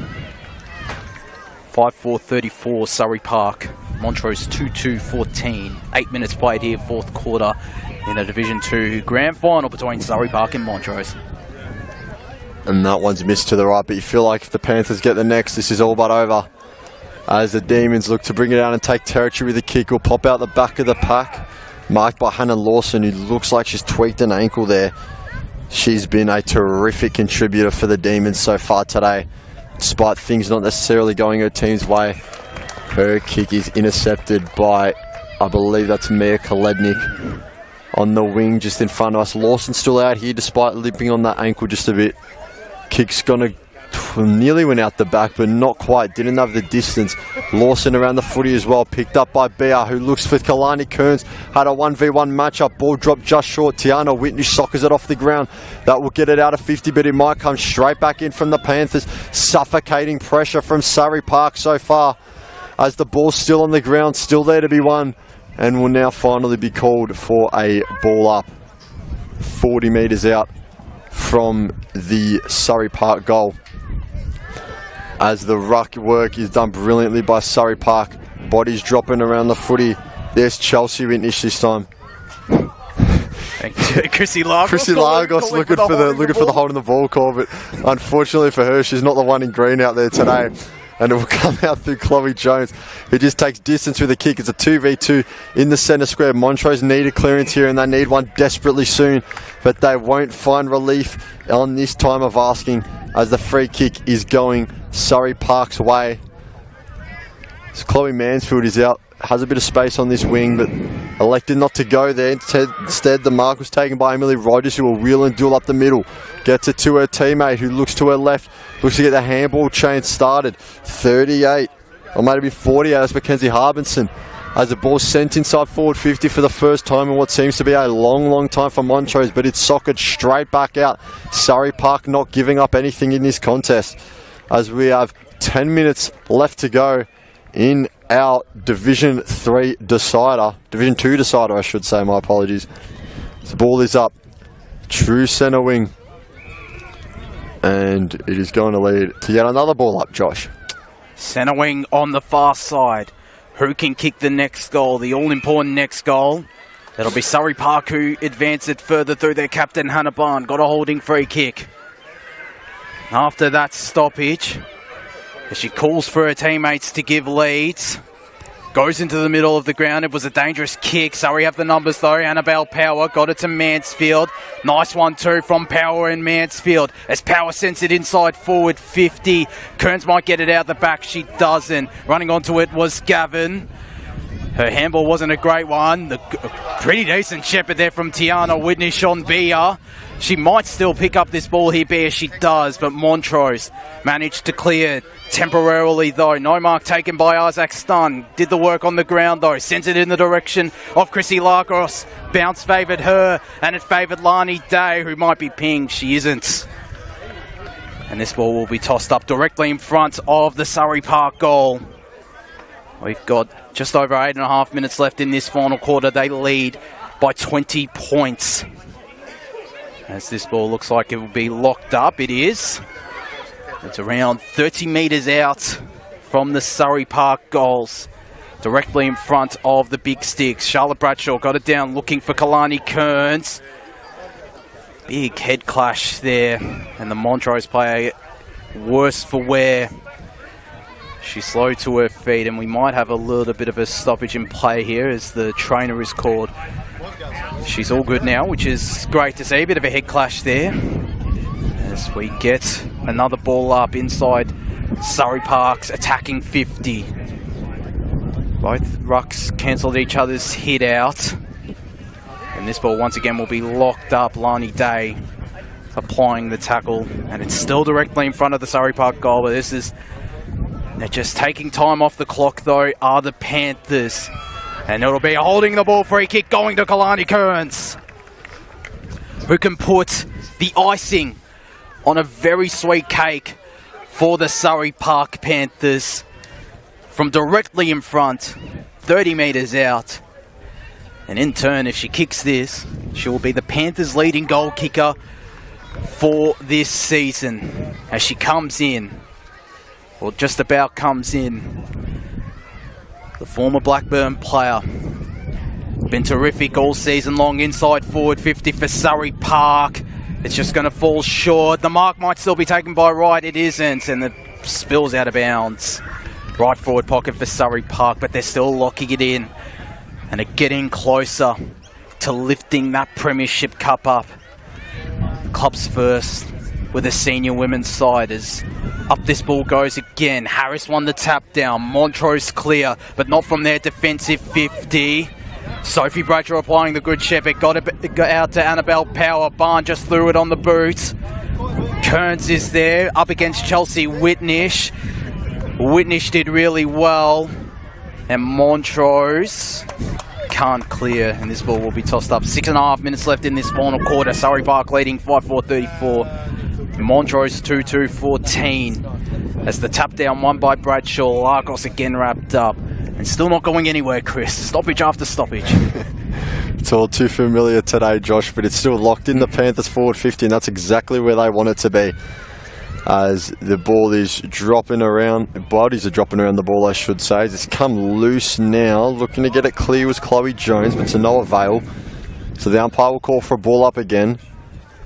5-4-34 Surrey Park. Montrose 2-2-14. 8 minutes played here, fourth quarter in the Division 2 Grand Final between Surrey Park and Montrose. And that one's missed to the right, but you feel like if the Panthers get the next, this is all but over. As the Demons look to bring it out and take territory with a kick, will pop out the back of the pack, marked by Hannah Lawson, who looks like she's tweaked an ankle there. She's been a terrific contributor for the Demons so far today, despite things not necessarily going her team's way. Her kick is intercepted by, I believe that's Mia Kolednik on the wing just in front of us. Lawson still out here despite limping on that ankle just a bit. Kick's gonna nearly went out the back, but not quite. Didn't have the distance. Lawson around the footy as well. Picked up by Bea, who looks for Kalani Kearns. Had a 1v1 matchup. Ball dropped just short. Tiana Whitney soccers it off the ground. That will get it out of 50, but it might come straight back in from the Panthers. Suffocating pressure from Surrey Park so far, as the ball's still on the ground, still there to be won, and will now finally be called for a ball up. 40 metres out from the Surrey Park goal, as the ruck work is done brilliantly by Surrey Park. Bodies dropping around the footy. There's Chelsea Whitnish this time. Chrissy Lagos looking for the hold on the ball call, but unfortunately for her, she's not the one in green out there today. And it will come out through Chloe Jones, who just takes distance with the kick. It's a 2v2 in the centre square. Montrose need a clearance here, and they need one desperately soon, but they won't find relief on this time of asking, as the free kick is going Surrey Park's way. So Chloe Mansfield is out, has a bit of space on this wing, but elected not to go there. Instead, the mark was taken by Emily Rogers, who will wheel and duel up the middle. Gets it to her teammate, who looks to her left, looks to get the handball chain started. 38, or maybe 48, that's Mackenzie Harbinson, as the ball sent inside forward 50 for the first time in what seems to be a long time for Montrose, but it's soccered straight back out. Surrey Park not giving up anything in this contest, as we have 10 minutes left to go in our Division 3 decider. Division 2 decider, I should say, my apologies. The ball is up. True centre wing. And it is going to lead to yet another ball up, Josh. Centre wing on the far side. Who can kick the next goal? The all-important next goal. That'll be Surrey Park, who advance it further through their captain, Hannah Barn. Got a holding free kick. After that stoppage, she calls for her teammates to give leads. Goes into the middle of the ground. It was a dangerous kick. Surrey have the numbers though. Annabelle Power got it to Mansfield. Nice one too from Power and Mansfield, as Power sends it inside forward 50. Kearns might get it out the back. She doesn't. Running onto it was Gavin. Her handball wasn't a great one. The pretty decent shepherd there from Tiana Whitnish on Bea. She might still pick up this ball here, Bea. She does, but Montrose managed to clear temporarily though. No mark taken by Isaac Stun. Did the work on the ground though. Sends it in the direction of Chrissy Lagos. Bounce favoured her, and it favoured Lani Day, who might be pinged. She isn't. And this ball will be tossed up directly in front of the Surrey Park goal. We've got just over 8.5 minutes left in this final quarter. They lead by 20 points. As this ball looks like it will be locked up, it is. It's around 30 metres out from the Surrey Park goals, directly in front of the big sticks. Charlotte Bradshaw got it down, looking for Kalani Kearns. Big head clash there, and the Montrose player worse for wear. She's slow to her feet, and we might have a little bit of a stoppage in play here as the trainer is called. She's all good now, which is great to see. A bit of a head clash there as we get another ball up inside Surrey Park's attacking 50. Both rucks cancelled each other's hit out, and this ball once again will be locked up. Lani Day applying the tackle, and it's still directly in front of the Surrey Park goal, but this is... They're just taking time off the clock, though, are the Panthers. And it'll be holding the ball free kick going to Kalani Kearns, who can put the icing on a very sweet cake for the Surrey Park Panthers from directly in front, 30 metres out. And in turn, if she kicks this, she will be the Panthers' leading goal kicker for this season as she comes in. Well, just about comes in the former Blackburn player. Been terrific all season long, inside forward 50 for Surrey Park. It's just going to fall short. The mark might still be taken by Wright. It isn't, and it spills out of bounds. Right forward pocket for Surrey Park, but they're still locking it in. And they're getting closer to lifting that Premiership Cup up. The club's first with a senior women's side as up this ball goes again. Harris won the tap down. Montrose clear, but not from their defensive 50. Sophie Bradshaw applying the good shepherd. Got it out to Annabelle Power. Barn just threw it on the boot. Kearns is there up against Chelsea Whitnish. Whitnish did really well. And Montrose can't clear, and this ball will be tossed up. 6.5 minutes left in this final quarter. Surrey Park leading 5-4-34. Montrose 2-2-14. As the tap down won by Bradshaw. Largos again wrapped up. And still not going anywhere, Chris. Stoppage after stoppage. It's all too familiar today, Josh, but it's still locked in the Panthers forward 50, and that's exactly where they want it to be. As the ball is dropping around, bodies are dropping around the ball, I should say. It's come loose now. Looking to get it clear was Chloe Jones, but to no avail. So the umpire will call for a ball up again.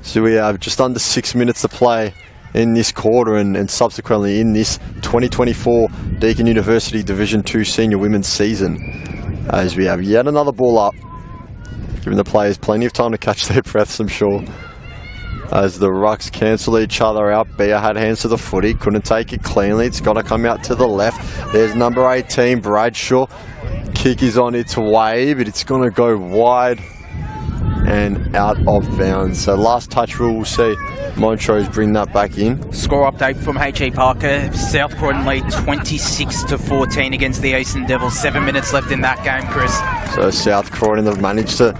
So we have just under 6 minutes to play in this quarter and subsequently in this 2024 Deakin University Division 2 Senior Women's season. As we have yet another ball up, giving the players plenty of time to catch their breaths, I'm sure. As the rucks cancel each other out. Beer had hands to the footy, couldn't take it cleanly. It's got to come out to the left. There's number 18, Bradshaw. Kick is on its way, but it's going to go wide and out of bounds. So last touch rule, we'll see Montrose bring that back in. Score update from H.E. Parker. South Croydon lead 26-14 against the Eastern Devils. 7 minutes left in that game, Chris. So South Croydon have managed to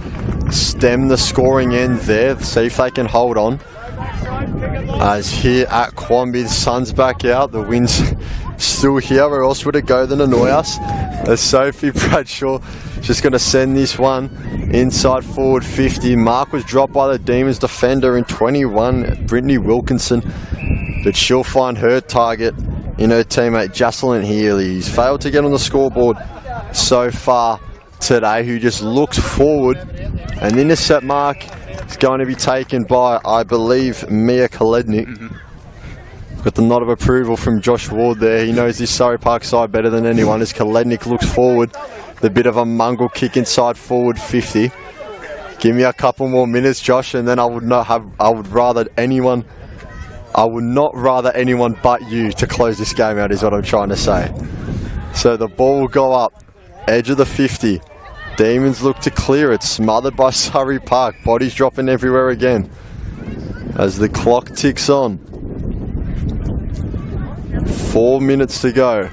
stem the scoring end there. See if they can hold on. As here at Quamby, the sun's back out. The wind's still here. Where else would it go than annoy us? As Sophie Bradshaw just going to send this one inside forward 50. Mark was dropped by the Demons defender in 21, Brittany Wilkinson. But she'll find her target in her teammate Jocelyn Healy. He's failed to get on the scoreboard so far today, who just looks forward. And the intercept mark is going to be taken by, I believe, Mia Kolednik. Got the nod of approval from Josh Ward there. He knows this Surrey Park side better than anyone as Kolednik looks forward. The bit of a mungle kick inside forward 50. Give me a couple more minutes, Josh, and then I would not rather anyone but you to close this game out, is what I'm trying to say. So the ball will go up, edge of the 50. Demons look to clear it, smothered by Surrey Park. Bodies dropping everywhere again. As the clock ticks on. 4 minutes to go.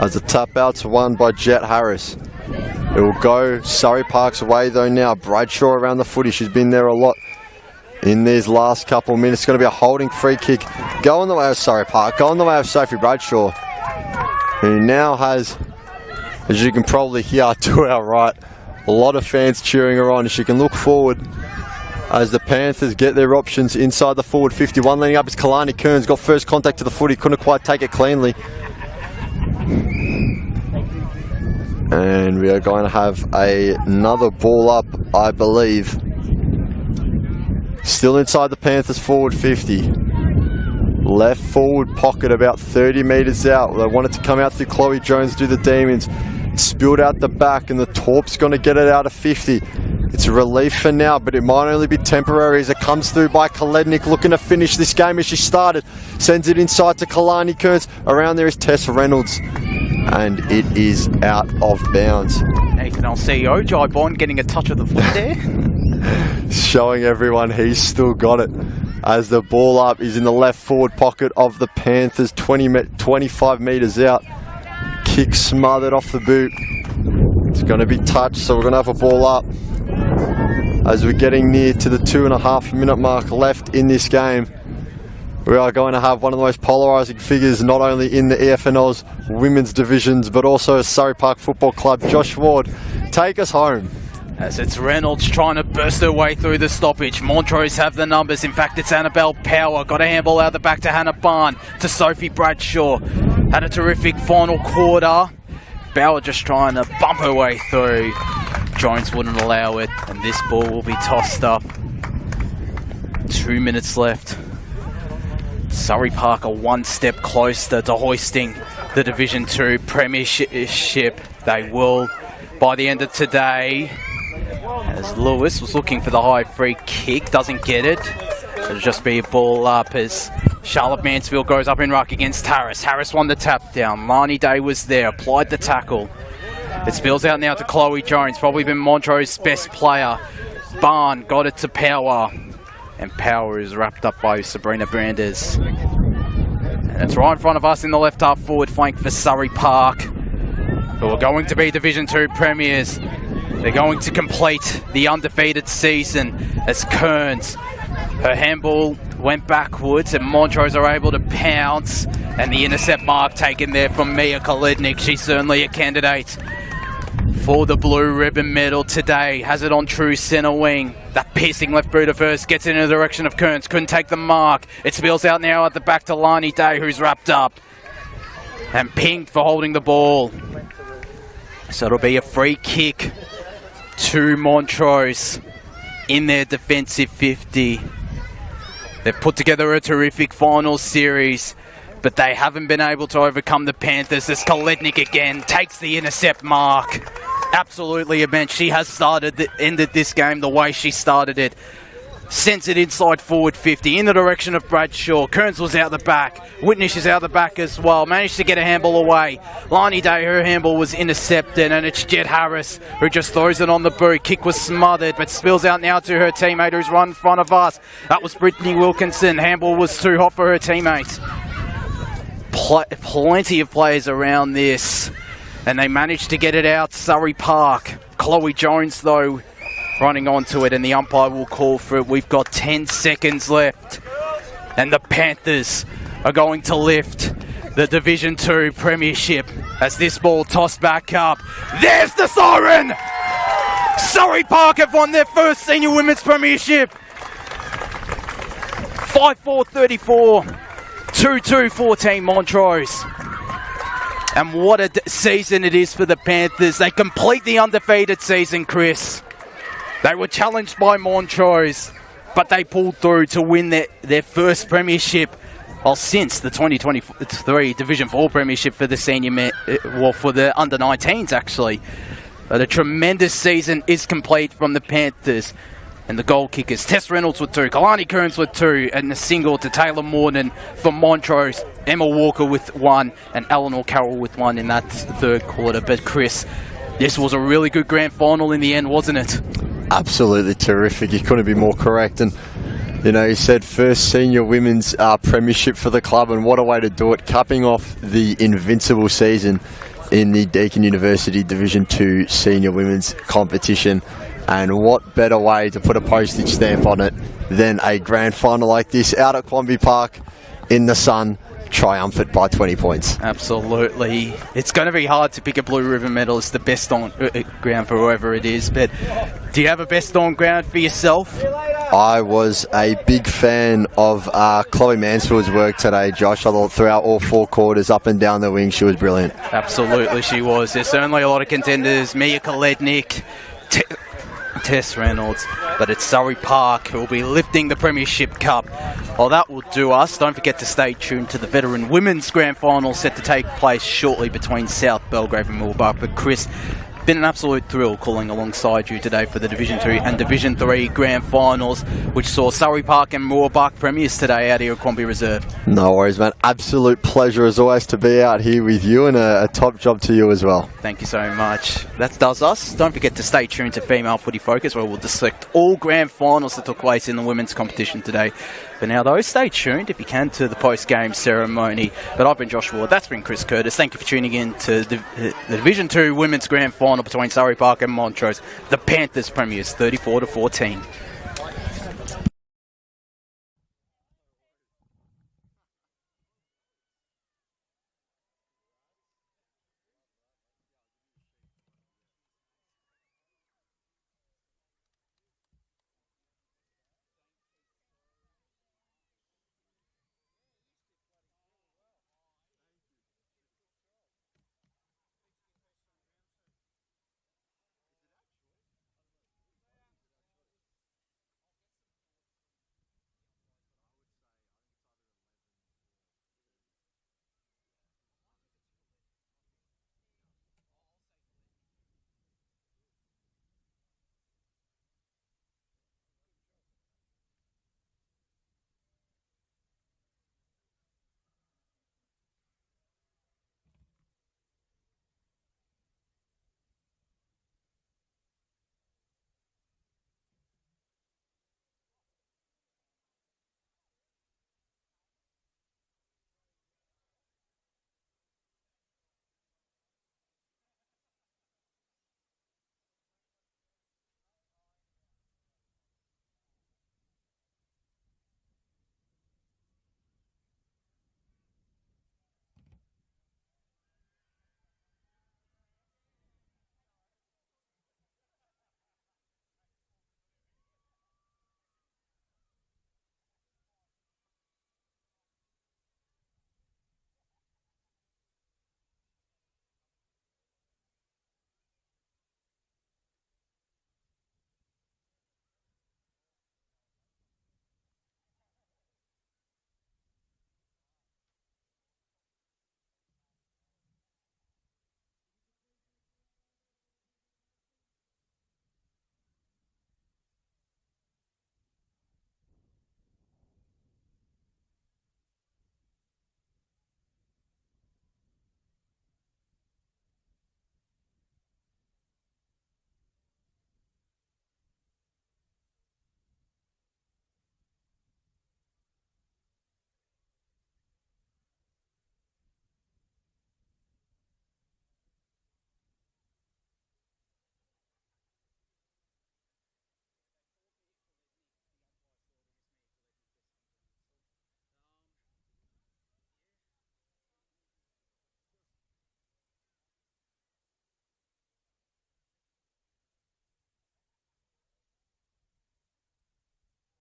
As the tap out's won by Jet Harris. It will go Surrey Park's way though now. Bradshaw around the footy. She's been there a lot in these last couple of minutes. It's going to be a holding free kick. Go on the way of Surrey Park. Go on the way of Sophie Bradshaw. Who now has, as you can probably hear to our right, a lot of fans cheering her on. She can look forward as the Panthers get their options inside the forward 50. One leading up is Kalani Kearns. Got first contact to the footy. Couldn't quite take it cleanly. And we are going to have another ball up, I believe. Still inside the Panthers forward 50. Left forward pocket about 30 metres out. They want it to come out through Chloe Jones, do the Demons. Spilled out the back, and the Torp's going to get it out of 50. It's a relief for now, but it might only be temporary as it comes through by Kolednik, looking to finish this game as she started. Sends it inside to Kalani Kearns. Around there is Tess Reynolds. And it is out of bounds. Nathan, our CEO, Jai Bond, getting a touch of the foot there. Showing everyone he's still got it. As the ball up is in the left forward pocket of the Panthers, 25 metres out. Kick smothered off the boot. It's going to be touched, so we're going to have a ball up. As we're getting near to the 2.5 minute mark left in this game. We are going to have one of the most polarising figures, not only in the EFNL's women's divisions, but also a Surrey Park Football Club. Josh Ward, take us home. As it's Reynolds trying to burst her way through the stoppage. Montrose have the numbers. In fact, it's Annabelle Power. Got a handball out the back to Hannah Barn, to Sophie Bradshaw. Had a terrific final quarter. Bauer just trying to bump her way through. Jones wouldn't allow it, and this ball will be tossed up. 2 minutes left. Surrey Park are one step closer to hoisting the Division 2 Premiership. They will by the end of today. As Lewis was looking for the high free kick, doesn't get it. It'll just be a ball up as Charlotte Mansfield goes up in ruck against Harris. Harris won the tap down. Marnie Day was there, applied the tackle. It spills out now to Chloe Jones, probably been Montrose's best player. Barn got it to Power, and Power is wrapped up by Sabrina Brandes. And it's right in front of us in the left half forward flank for Surrey Park, who are going to be Division 2 premiers. They're going to complete the undefeated season as Kearns, her handball went backwards and Montrose are able to pounce, and the intercept mark taken there from Mia Kolednik. She's certainly a candidate for the blue ribbon medal today. Has it on true centre wing. That piercing left boot of hers gets in the direction of Kearns. Couldn't take the mark. It spills out now at the back to Lani Day, who's wrapped up and pinged for holding the ball. So it'll be a free kick to Montrose in their defensive 50. They've put together a terrific final series, but they haven't been able to overcome the Panthers as Kolednik again takes the intercept mark. Absolutely immense. She has ended this game the way she started it. Sends it inside forward 50 in the direction of Bradshaw. Kearns was out the back. Whitnish is out the back as well. Managed to get a handball away. Lani Day, her handball was intercepted, and it's Jet Harris who just throws it on the boot. Kick was smothered, but spills out now to her teammate who's run in front of us. That was Brittany Wilkinson. Handball was too hot for her teammates. Plenty of players around this, and they managed to get it out. Surrey Park. Chloe Jones, though, running onto it, and the umpire will call for it. We've got 10 seconds left, and the Panthers are going to lift the Division 2 Premiership as this ball tossed back up. There's the siren! Surrey Park have won their first senior women's premiership. 5-4-34, 2-2-14 Montrose. And what a season it is for the Panthers. They complete the undefeated season, Chris. They were challenged by Montrose, but they pulled through to win their first premiership, well, since the 2023 Division 4 premiership for the senior for the under-19s, actually. But a tremendous season is complete from the Panthers. And the goal kickers, Tess Reynolds with 2, Kalani Kearns with 2, and a single to Taylor Morden for Montrose, Emma Walker with 1, and Eleanor Carroll with 1 in that third quarter. But Chris, this was a really good grand final in the end, wasn't it? Absolutely terrific. You couldn't be more correct. And, you know, you said first senior women's premiership for the club, and what a way to do it, capping off the invincible season in the Deakin University Division 2 senior women's competition. And what better way to put a postage stamp on it than a grand final like this out at Quamby Park in the sun, triumphant by 20 points. Absolutely. It's going to be hard to pick a blue ribbon medal as the best on ground for whoever it is, but do you have a best on ground for yourself? I was a big fan of Chloe Mansfield's work today, Josh. I thought throughout all 4 quarters, up and down the wing, she was brilliant. Absolutely, she was. There's certainly a lot of contenders. Mia Kolednik, Tess Reynolds, but it's Surrey Park who will be lifting the Premiership Cup. Well, that will do us. Don't forget to stay tuned to the Veteran Women's Grand Final set to take place shortly between South Belgrave and Millbark. But Chris, been an absolute thrill calling alongside you today for the Division 2 and Division 3 Grand Finals, which saw Surrey Park and Millbark premiers today out here at Quamby Reserve. No worries, man. Absolute pleasure as always to be out here with you, and a top job to you as well. Thank you so much. That does us. Don't forget to stay tuned to Female Footy Focus, where we'll dissect all Grand Finals that took place in the women's competition today. For now, though, stay tuned, if you can, to the post-game ceremony. But I've been Josh Ward. That's been Chris Curtis. Thank you for tuning in to the Division 2 Women's Grand Final between Surrey Park and Montrose. The Panthers premiers 34-14.